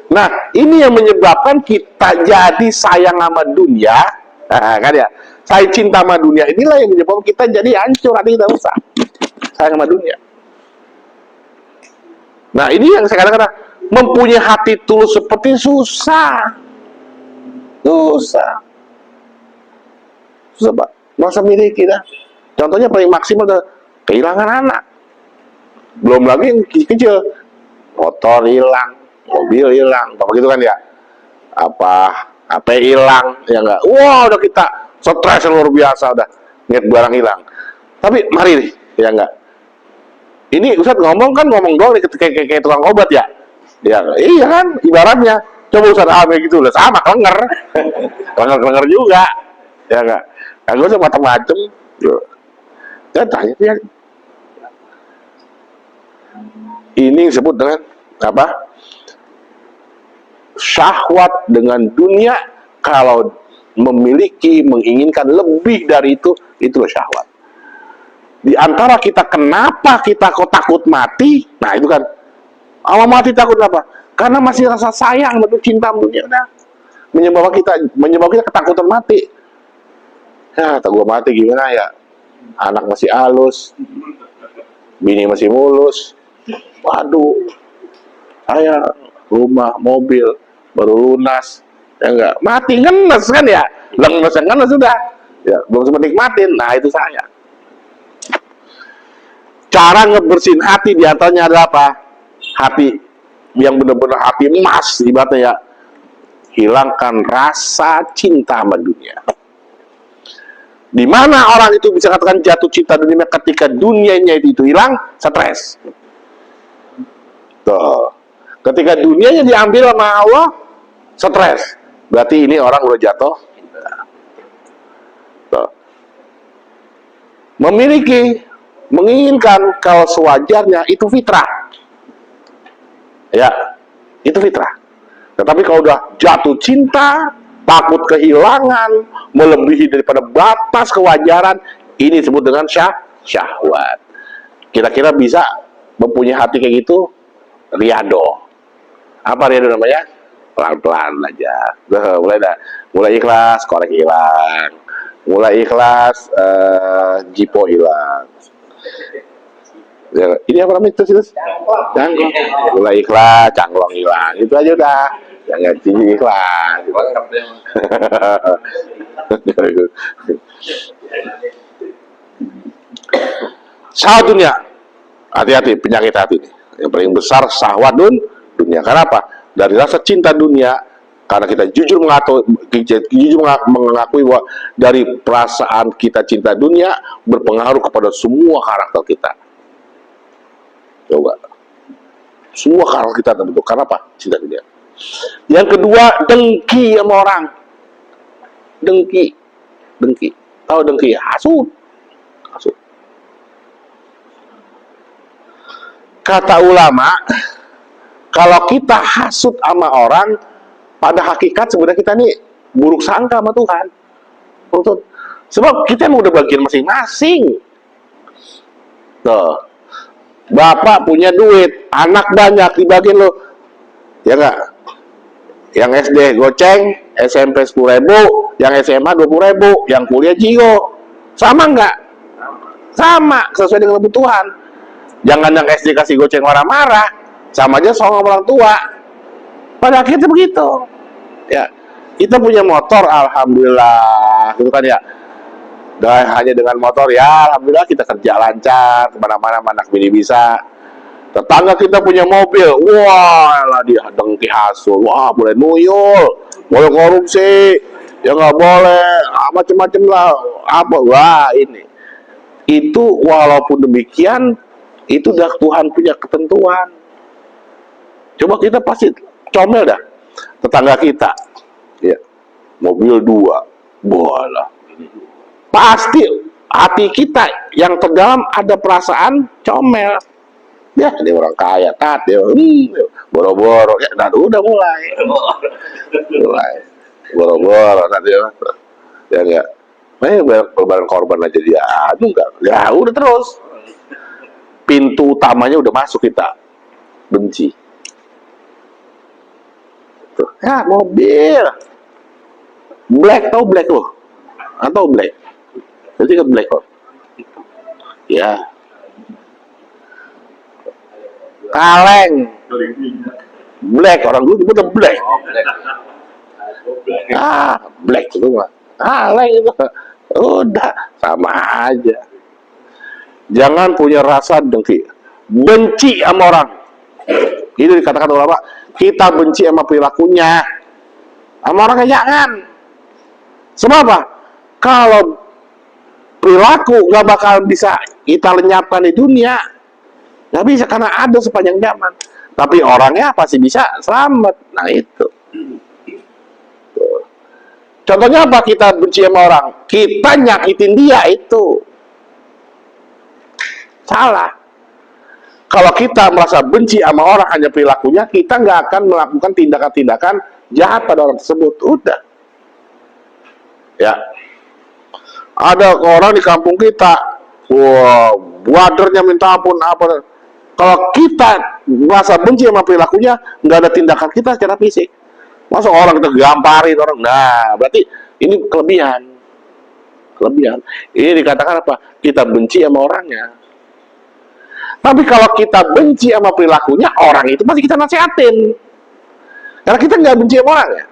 Nah, ini yang menyebabkan kita jadi sayang sama dunia, kan ya? Saya cinta sama dunia, inilah yang menyebabkan kita jadi hancur, hati kita rusak. Sayang sama dunia. Nah, ini yang saya katakan, mempunyai hati tulus seperti susah. Susah. Susah, Pak. Masa miliki dah. Contohnya paling maksimal adalah kehilangan anak. Belum lagi yang kecil-kecil. Motor hilang, mobil hilang, apa gitu kan ya? HP hilang, ya enggak? Wah, udah kita stres luar biasa udah. Ingat barang hilang. Tapi mari nih, ya enggak? Ini Ustadz ngomong doang nih kayak tukang obat ya. Ya, iya kan, ibaratnya. Coba Ustadz kayak gitu lah, sama klenger. Klenger juga. Ya enggak? Kagak usah macam-macam. Dan tanya dia. Ini disebut dengan apa? Syahwat dengan dunia. Kalau memiliki, menginginkan lebih dari itu, itulah syahwat. Di antara kita, kenapa kita kok takut mati? Nah itu kan, awal mati takut apa? Karena masih rasa sayang, betul cinta dunia, udah menyebabkan kita ketakutan mati. Ya, tak gua mati gimana ya? Anak masih halus, bini masih mulus. Waduh, saya rumah, mobil baru lunas, ya enggak mati ngenes kan ya? Ngenes sudah, ya belum sempat nikmatin. Nah itu saya. Cara ngebersihin hati diantaranya adalah apa? Hati yang benar-benar hati emas, ibaratnya ya. Hilangkan rasa cinta sama dunia. Di mana orang itu bisa katakan jatuh cinta dunia ketika dunianya itu hilang, stres. Tuh. Ketika dunianya diambil sama Allah, stres. Berarti ini orang udah jatuh. Tuh. Menginginkan kalau sewajarnya itu fitrah. Ya, itu fitrah. Tetapi kalau udah jatuh cinta, takut kehilangan, melebihi daripada batas kewajaran, ini disebut dengan syahwat. Kira-kira bisa mempunyai hati kayak gitu? Riyado. Apa riyado namanya? Pelan-pelan aja. Mulai ikhlas, korek hilang. Mulai ikhlas, jipo hilang. Ya, ini apa namanya itu? Cangklong. Mulai ikhlas, cangklong hilang. Itu aja udah. Jangan tinggi ikhlas. Syahwat dunia. Hati-hati penyakit hati ini. Yang paling besar syahwat dunia. Karena apa? Dari rasa cinta dunia, karena kita jujur mengakui bahwa dari perasaan kita cinta dunia berpengaruh kepada semua karakter kita. Coba. Semua karakter kita terbentuk. Karena apa? Cinta dunia. Yang kedua, dengki sama orang. Dengki. Tahu dengki? Hasut. Kata ulama, kalau kita hasut sama orang, pada hakikat sebenarnya kita nih buruk sangka sama Tuhan. Sebab kita emang udah bagian masing-masing. Tuh. Bapak punya duit, anak banyak dibagiin lo. Ya enggak? Yang SD goceng, SMP 10.000, yang SMA 20.000, yang kuliah jigo. Sama enggak? Sama, sesuai dengan kebutuhan. Jangan yang SD kasih goceng marah-marah, sama aja soal orang tua. Pada akhirnya begitu. Ya, kita punya motor, alhamdulillah, gitu kan ya. Dan hanya dengan motor ya, alhamdulillah kita kerja lancar, kemana-mana anak bini bisa. Tetangga kita punya mobil, wah lah dia dengki hasul, wah boleh nuyul, boleh korupsi, ya nggak boleh, macam-macam lah, apa, wah ini. Itu walaupun demikian, itu udah Tuhan punya ketentuan. Coba kita pasti comel dah. Tetangga kita, ya, mobil 2, bola. Pasti hati kita yang terdalam ada perasaan comel. Ya, ini orang kaya, dia boro-boro, ya, dan udah mulai. Boro-boro, nanti ya enggak. Berbaran korban aja dia, enggak. Ya udah terus. Pintu utamanya udah masuk kita, benci. Tuh. Ya, mobil black, tahu black loh, atau black, jadi kan black kok. Ya, kaleng, black, orang dulu nyebutnya black. Black itu mah kaleng itu, udah sama aja. Jangan punya rasa dengki, benci sama orang. Itu dikatakan ulama, kita benci sama perilakunya, sama orangnya jangan. Sebab apa? Kalau perilaku gak bakal bisa kita lenyapkan di dunia, gak bisa, karena ada sepanjang zaman. Tapi orangnya pasti bisa selamat. Nah itu. Contohnya apa kita benci sama orang? Kita nyakitin dia, itu salah. Kalau kita merasa benci sama orang hanya perilakunya, kita nggak akan melakukan tindakan-tindakan jahat pada orang tersebut. Udah. Ya. Ada orang di kampung kita, wah, buadernya minta ampun apa. Kalau kita merasa benci sama perilakunya, nggak ada tindakan kita secara fisik. Masa orang kita gamparin orang, nah berarti ini kelebihan. Ini dikatakan apa? Kita benci sama orangnya. Tapi kalau kita benci sama perilakunya, orang itu pasti kita nasihatin. Karena kita nggak benci sama orangnya.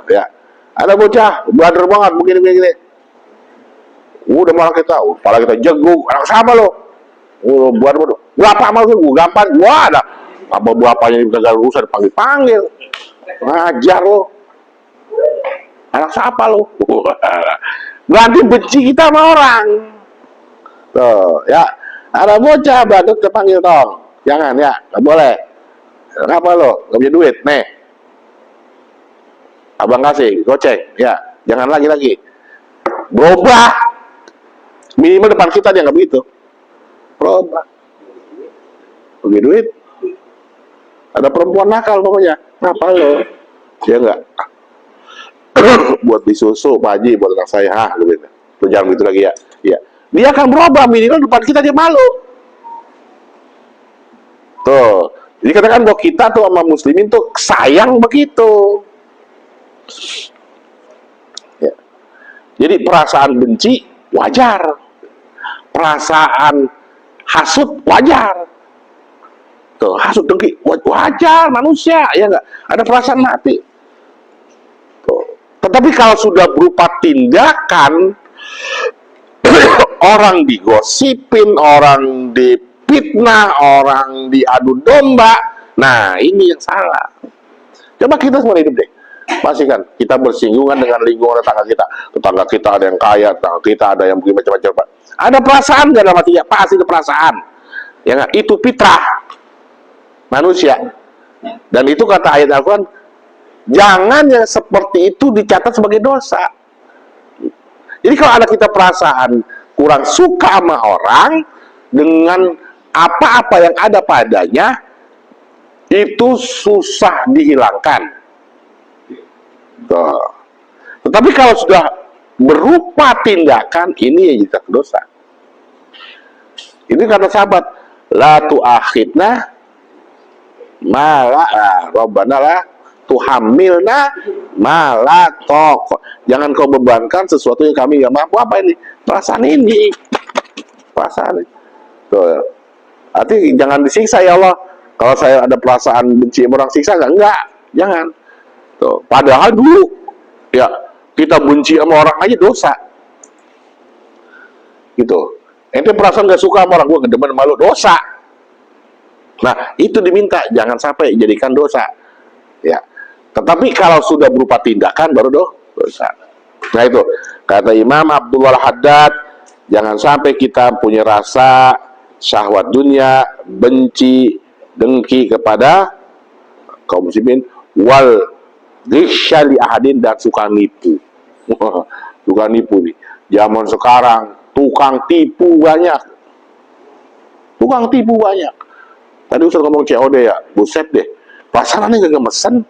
Ya. Ada bocah, brother banget, begini. Udah malah kita jeguk, anak sama lo. Buat berapa sama gue gampang, gua ada. Apa bapaknya gagal urusan dipanggil, ngajar lo. Anak siapa lo? Berarti benci kita sama orang. Tuh, ya. Ada bocah badut kepanggil tong. Jangan ya, nggak boleh. Kenapa lo? Nggak punya duit, nih. Abang kasih, goceng, ya. Jangan lagi. Berubah. Minimal depan kita dia nggak begitu. Berubah. Bagi duit. Ada perempuan nakal pokoknya. Kenapa lo? Dia nggak. Buat disusu, Pak Haji, buat anak saya. Gitu. Jangan begitu lagi ya. Ya. Dia akan berubah, minimal depan kita dia malu. Tuh. Jadi katakan bahwa kita tuh sama muslimin tuh sayang begitu. Ya. Jadi perasaan benci wajar. Perasaan hasut wajar. Tuh, hasut dengki wajar, manusia, ya enggak? Ada perasaan mati. Tuh. Tetapi kalau sudah berupa tindakan, orang digosipin, orang difitnah, orang diadu domba, nah ini yang salah. Coba kita semua hidup deh. Pastikan kita bersinggungan dengan lingkungan tetangga kita. Tetangga kita ada yang kaya, tetangga kita ada yang begini macam-macam. Ada perasaan nggak dalam hatinya? Pasti ada perasaan. Ya nggak? Itu fitrah manusia. Dan itu kata ayat Al-Quran, jangan yang seperti itu dicatat sebagai dosa. Jadi kalau ada kita perasaan kurang suka sama orang dengan apa-apa yang ada padanya, itu susah dihilangkan. Tuh. Tetapi kalau sudah berupa tindakan, ini yang jadi dosa. Ini kata sahabat, la tu'akhidna mala Rabbana la tuhamilna mala tok. Jangan kau bebankan sesuatu yang kami gak mampu. Apa ini? Perasaan ini. Perasaan ini. Tuh. Artinya jangan disiksa ya Allah. Kalau saya ada perasaan benci orang, siksa enggak. Jangan. Tuh. Padahal dulu ya kita benci sama orang aja dosa. Gitu. Ente perasaan gak suka sama orang, gue ngedemen malu, dosa. Nah, itu diminta, jangan sampai jadikan dosa. Ya. Tetapi kalau sudah berupa tindakan baru dosa. Nah itu, kata Imam Abdullah Haddad, jangan sampai kita punya rasa syahwat dunia, benci, dengki kepada kaum muslimin, wal ghishya li ahadin, dan suka nipu. Suka nipu nih. Zaman sekarang tukang tipu banyak. Tukang tipu banyak. Tadi Ustaz ngomong COD ya, buset deh. Perasaannya gak mesen.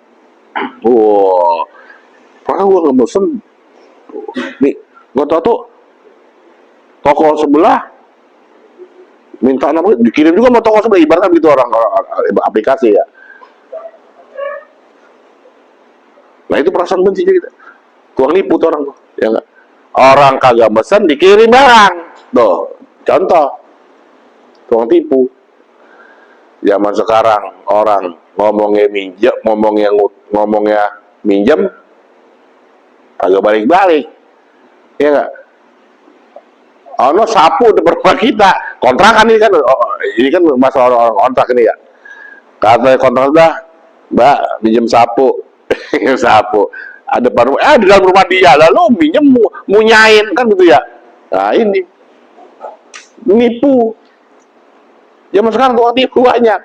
Wow. Perasaan gue gak mesen. Nih, gue tau tuh toko sebelah minta namanya, dikirim juga sama toko sebelah, ibaratnya begitu orang aplikasi ya. Nah itu perasaan benci kita. Tukang nipu tuh orang tuh, ya enggak? Orang kagak mesen dikirim barang. Tuh, contoh. tukang tipu. Zaman sekarang orang ngomongnya minjem, agak balik-balik, ya nggak? Ono sapu depan rumah kita, kontrakan ini kan masalah orang kontrak ini ya. Kata kontrak dah, Mbak minjem sapu, sapu. Ada baru, di dalam rumah dia, lalu minjem munyain kan gitu ya. Nah ini nipu. Zaman sekarang tukang tipu banyak.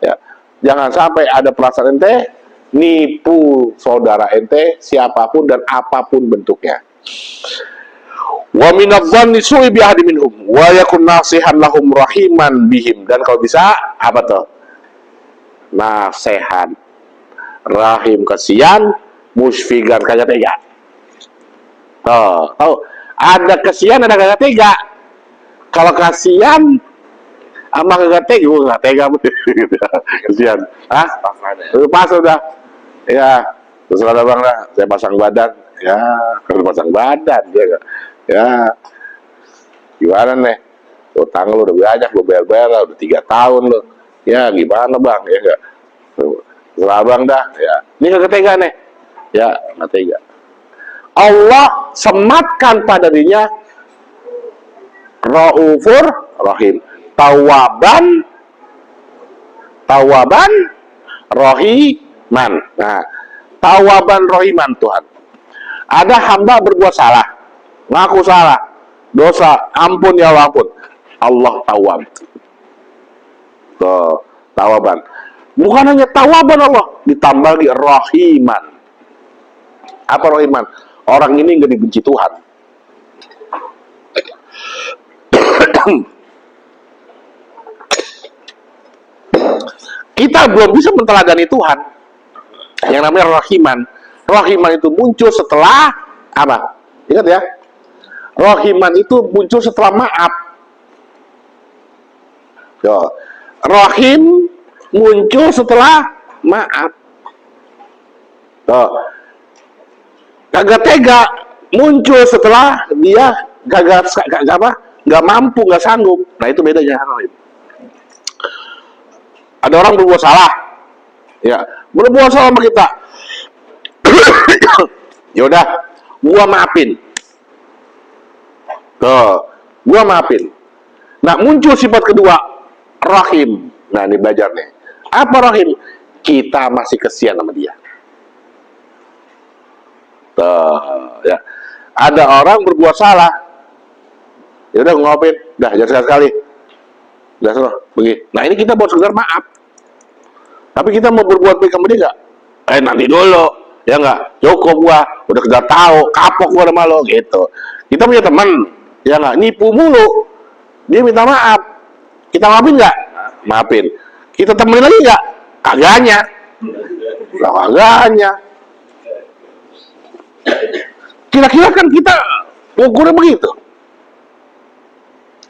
Ya, jangan sampai ada perasaan ente nipu saudara ente siapapun dan apapun bentuknya. Wa minadh-dhanni su'i bi ahadi minhum wa yakun nasihan lahum rahiman bihim, dan kalau bisa apa tuh? Nasihan, rahim, kasihan, musfigan, kagak tega. Tahu, ada kasihan ada kagak tega. Kalau kasihan sama kagak tega, gue nggak tega betul. Kasihan, pas udah, ya terserah bang lah, saya pasang badan, ya harus pasang badan, ya gimana nih, utang lu udah banyak, lu bayar udah 3 tahun lu, ya gimana bang, ya enggak, terserah bang dah, ya ini kagak tega nih, ya nggak tega. Allah sematkan pada dirinya Raufur Rahim, Tawaban Rahiman. Nah, Tawaban Rahiman Tuhan. Ada hamba berbuat salah, ngaku salah, dosa, ampun ya Allah, ampun. Allah Tawab. Tuh, Tawaban. Bukan hanya Tawaban Allah, ditambah lagi Rahiman. Apa Rahiman? Orang ini nggak dibenci Tuhan. Kita belum bisa menteladani Tuhan yang namanya Rahiman. Rahiman itu muncul setelah apa? Ingat ya, Rahiman itu muncul setelah maaf. Rahim muncul setelah maaf. Kagak tega muncul setelah dia nggak mampu, nggak sanggup. Nah itu bedanya. Ada orang berbuat salah, ya berbuat salah sama kita. Yaudah, gua maafin. Gua maafin. Nah muncul sifat kedua, Rahim. Nah ini belajar nih. Apa Rahim? Kita masih kesian sama dia. Ya. Ada orang berbuat salah, ya udah ngopin, dah jangan sekali, udah suruh pergi. Nah ini kita buat sekedar maaf, tapi kita mau berbuat baik sama dia nggak? Nanti dulu, ya nggak? Cukup gua, udah kejar tahu, kapok gua sama lo gitu. Kita punya teman, ya nggak? Nipu mulu, dia minta maaf, kita maafin nggak? Maafin. Kita temenin lagi nggak? Kagaknya, kagaknya. Kira-kira kan kita ukurnya begitu.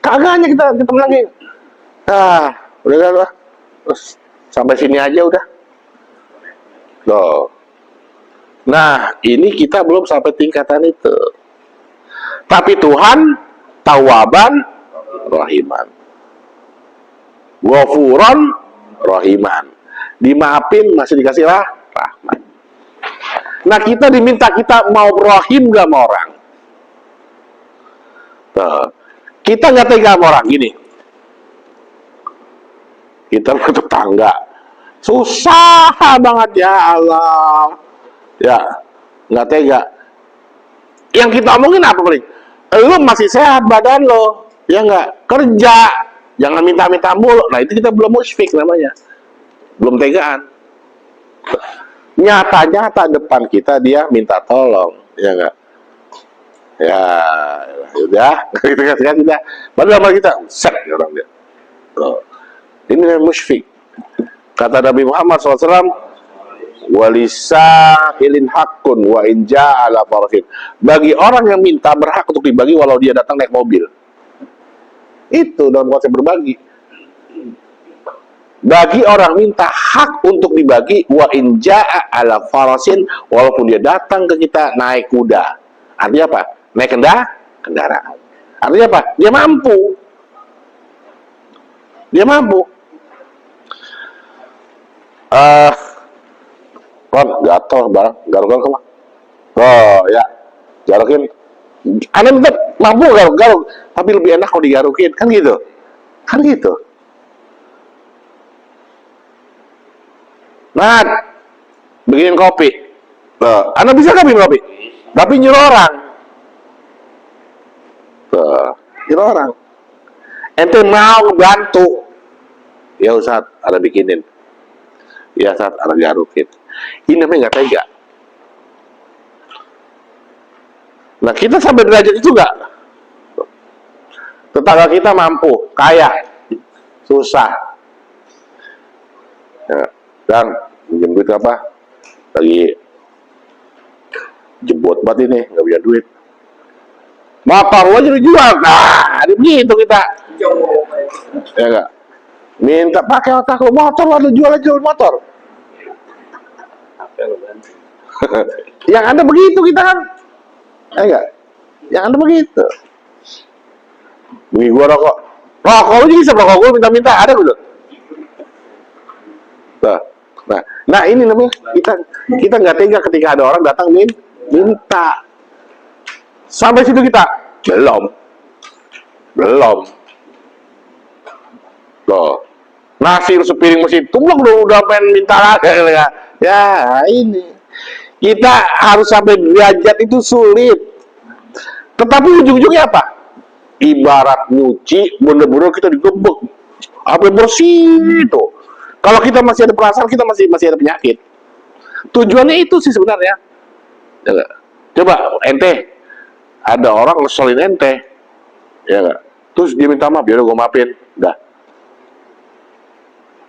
Kagaknya kita lagi. Udah lah. Terus sampai sini aja udah. Loh. Nah, ini kita belum sampai tingkatan itu. Tapi Tuhan Tawaban Rahiman. Ghafuran Rahiman. Dimaafin masih dikasih rahmat. Nah kita diminta kita mau rahim gak sama orang. Kita nggak tega sama orang gini. Kita tetangga susah banget ya Allah. Ya nggak tega. Yang kita omongin apa paling? Lu masih sehat badan lo, ya nggak, kerja, jangan minta-minta mulu. Nah itu kita belum musyfik namanya, belum tegaan. Nyata-nyata depan kita dia minta tolong, ya enggak? Ya, udah, kita kita. Padahal sama kita, set orang dia. Ini musyfik. Kata Nabi Muhammad SAW, walisa'ilin hakun wa inja ala farhin. Bagi orang yang minta berhak untuk dibagi walau dia datang naik mobil. Itu dalam konsep berbagi. Bagi orang minta hak untuk dibagi wa inja'a ala farasin, walaupun dia datang ke kita naik kuda. Artinya apa? Naik kendaraan. Artinya apa? Dia mampu. Dia mampu. Ron, gatel barang, garuk-garuk kemana? Oh ya, garukin. Anda tetap mampu garuk-garuk, tapi lebih enak kalau digarukin, kan gitu? Kan gitu. Nah, bikinin kopi. Anda bisa nggak bikin kopi? Tapi nyuruh orang. Nyuruh orang. Ente mau ngebantu. Ya Ustaz, Anda bikinin. Ya Ustaz, Anda garukin. Ini namanya nggak tega. Nah, kita sampai derajat itu nggak? Tetangga kita mampu, kaya, susah. Ya, dan pinjam duit apa? Lagi jebot banget ini, nggak punya duit. Motor aja dijual. Nah, begitu kita. Ya nggak? Minta pakai otak lo, motor lo jual aja motor. Yang ada begitu kita kan? Ya enggak? Yang ada begitu. Bagi gua rokok. Rokok lu juga bisa rokok gua minta-minta, ada belum? Nah, ini namanya kita nggak tega ketika ada orang datang minta. Sampai situ kita belum. Loh, nasi sepiring mesin tumblok udah pengen minta lagi ya ini. Kita harus sampai derajat itu sulit. Tetapi ujung-ujungnya apa? Ibarat nyuci, bener-bener kita digebek. Sampai bersih itu. Kalau kita masih ada perasaan, kita masih ada penyakit. Tujuannya itu sih sebenarnya. Coba ente, ada orang ngeselin ente, ya nggak? Terus dia minta maaf, ya udah gue maafin, dah.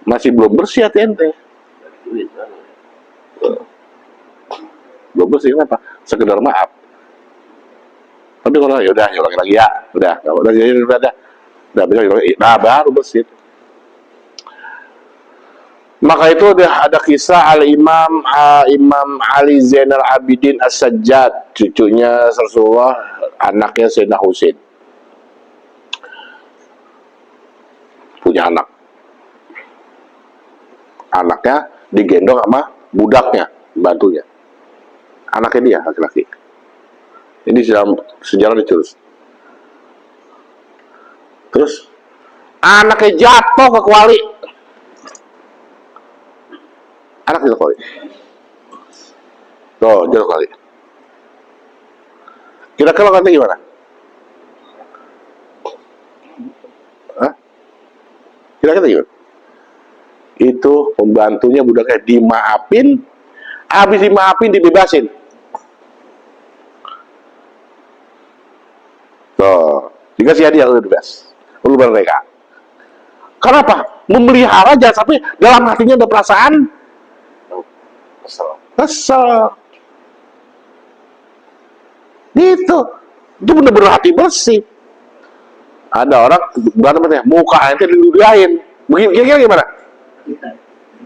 Masih belum bersih hati ente. Belum bersih kenapa? Sekedar maaf. Tapi kalau ya udah ulangi lagi ya, udah baru bersih. Maka itu ada kisah Imam Ali Zainal Abidin As-Sajjad, cucunya Rasulullah, anaknya Sayyidina Husain. Punya anak. Anaknya digendong sama budaknya, bantunya. Anaknya dia, laki-laki. Ini sejarah ditulis. Terus anaknya jatuh ke kuali. Anak jatuh kuali. Tuh, jatuh kuali. Kira-kira katanya gimana? Hah? Kira-kira gimana? Itu pembantunya budaknya dimaafin, habis dimaafin dibebasin. Tuh, dikasih hadiah udah bebas. Lu mereka. Kenapa? Memelihara jangan sampai dalam hatinya ada perasaan kesel. Itu bener-bener hati bersih. Ada orang, muka ente diludahin. Begini, kira-kira gimana?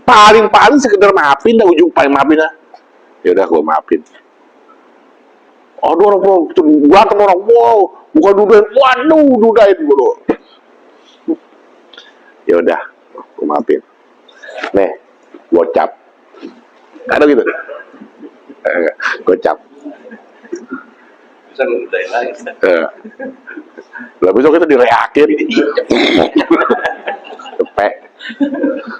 Paling sekedar maafin, dah ujung paling maafin dah. Ya udah gua maafin. Orang wow, bukan dudain, waduh dudain bro. Ya udah, gua maafin. Nih, gocap. Ada gitu. Gocap.
Bisa ngudain lagi.
Lah besok kita direakin. Cepet.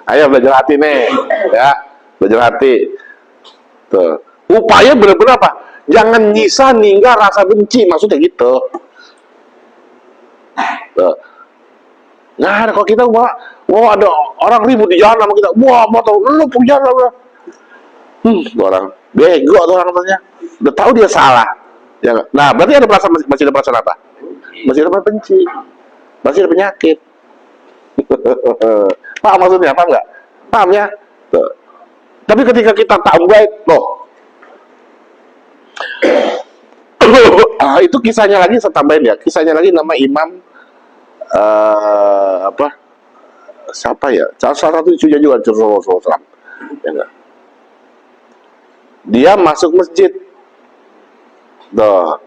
Ayo belajar hati nih, ya. Belajar hati. Tuh. Upaya bener-bener apa? Jangan nyisa ninggal rasa benci, maksudnya gitu. Tuh. Nah, kalau kita mau ada orang ribut di jalan sama kita, wah mau tahu lu punya lah. Orang bego tuh orang katanya. Udah tahu dia salah. Ya, nah, berarti ada perasaan masih ada perasaan apa? Masih ada perasaan benci. Masih ada penyakit. Paham maksudnya? Paham nggak? Paham ya? Tuh. Tapi ketika kita tambah loh. Itu kisahnya lagi saya tambahin ya. Kisahnya lagi nama Imam siapa ya? Salah satu cucunya juga Rasulullah. Ya enggak? Dia masuk masjid. Tuh.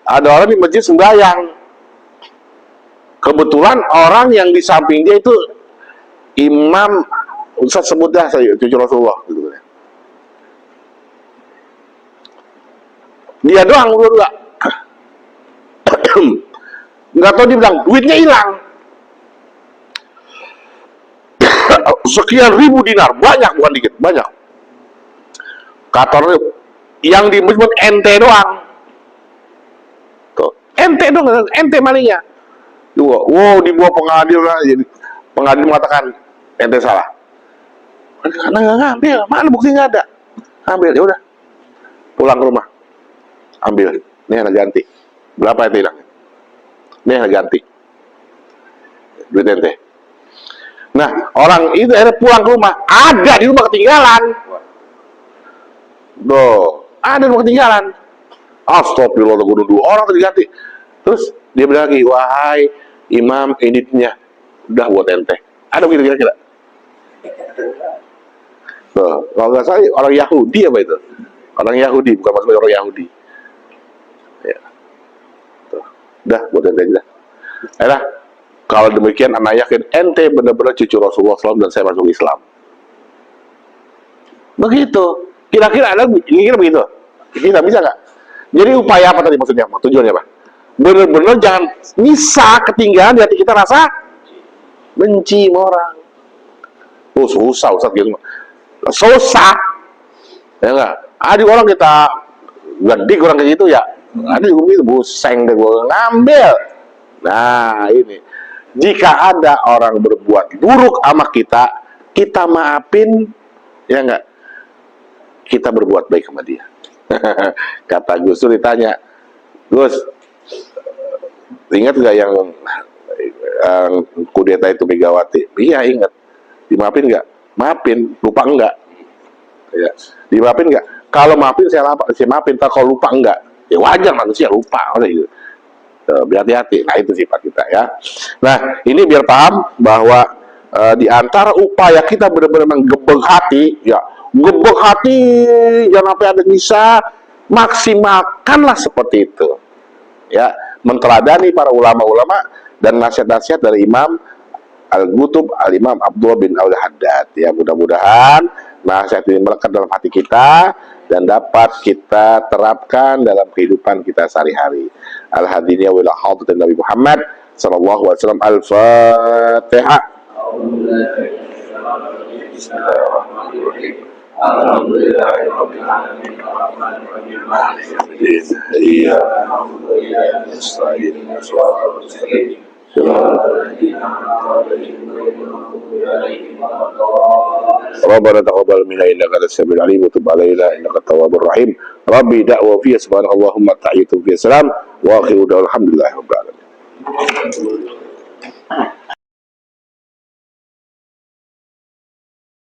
Ada orang di masjid sembahyang. Kebetulan orang yang di samping dia itu Imam, Ustaz sebut dah saya cucu Rasulullah gitu kan. Dia doang berdua. Nggak tahu dia bilang duitnya hilang. Sekian ribu dinar, banyak bukan dikit, banyak. Kata orang yang disebut ente doang. Tuh, ente doang, ente malingnya. Wow, dibawa pengadilan, jadi pengadilan mengatakan ente salah. Karena nggak ngambil, mana bukti nggak ada. Ambil, ya udah, pulang ke rumah, ambil, ini anak ganti. Berapa ente hilang? Ini anak ganti, duit ente. Nah, orang itu akhirnya pulang ke rumah, ada di rumah ketinggalan. Ada di rumah ketinggalan. Astagfirullah, gue dua orang tadi ganti. Terus dia bilang lagi, wahai imam, editnya udah buat ente. Ada begitu kira-kira? Kalau nggak salah orang Yahudi apa itu? Orang Yahudi, bukan maksudnya orang Yahudi. Ya. Udah buat ente aja. Ayolah, kalau demikian anak yakin ente benar-benar cucu Rasulullah SAW dan saya masuk Islam. Begitu. Kira-kira ada kira begitu? Kita bisa nggak? Jadi upaya apa tadi maksudnya? Tujuannya apa? Benar-benar jangan bisa ketinggalan di hati kita rasa benci sama orang. Oh susah Ustaz gitu. Susah. Ya enggak? Ada orang kita gedik orang kayak gitu ya. Ada juga begitu, buseng deh gue ngambil. Nah ini. Jika ada orang berbuat buruk sama kita, kita maafin, ya enggak? Kita berbuat baik sama dia. Kata Gus Dur ditanya, Gus, ingat nggak yang kudeta itu Megawati? Iya ingat. Dimaafin nggak? Maafin. Lupa enggak? Ya. Dimaafin nggak? Kalau maafin saya maafin. Kalau lupa enggak? Ya wajar manusia lupa. Gitu. Berhati-hati. Nah itu sifat kita ya. Nah ini biar paham bahwa di antara upaya kita benar-benar menggebek hati, ya gebek hati, jangan sampai ada bisa, maksimalkanlah seperti itu. Ya, menteladani para ulama-ulama dan nasihat-nasihat dari Imam Al-Qutub Al-Imam Abdullah bin Al-Haddad. Ya, mudah-mudahan nasihat ini melekat dalam hati kita dan dapat kita terapkan dalam kehidupan kita sehari-hari. Al-hadiniya wal hadratin Nabi Muhammad sallallahu alaihi wasallam. Al-Fatihah. Bismillahirrahmanirrahim. Alhamdulillahirabbil alamin arrahmanir rahim maliki yaumiddin iyyaka na'budu wa iyyaka nasta'in ihdinas mustaqim Rabbana taqabbal minna innaka antas samiul alim wa tub alaina innaka tawwabur rahim. Rabbi da'wa fi subhanallahumma tahiyyatu fi salam wa akhiru da'wana alhamdulillahirabbil alamin.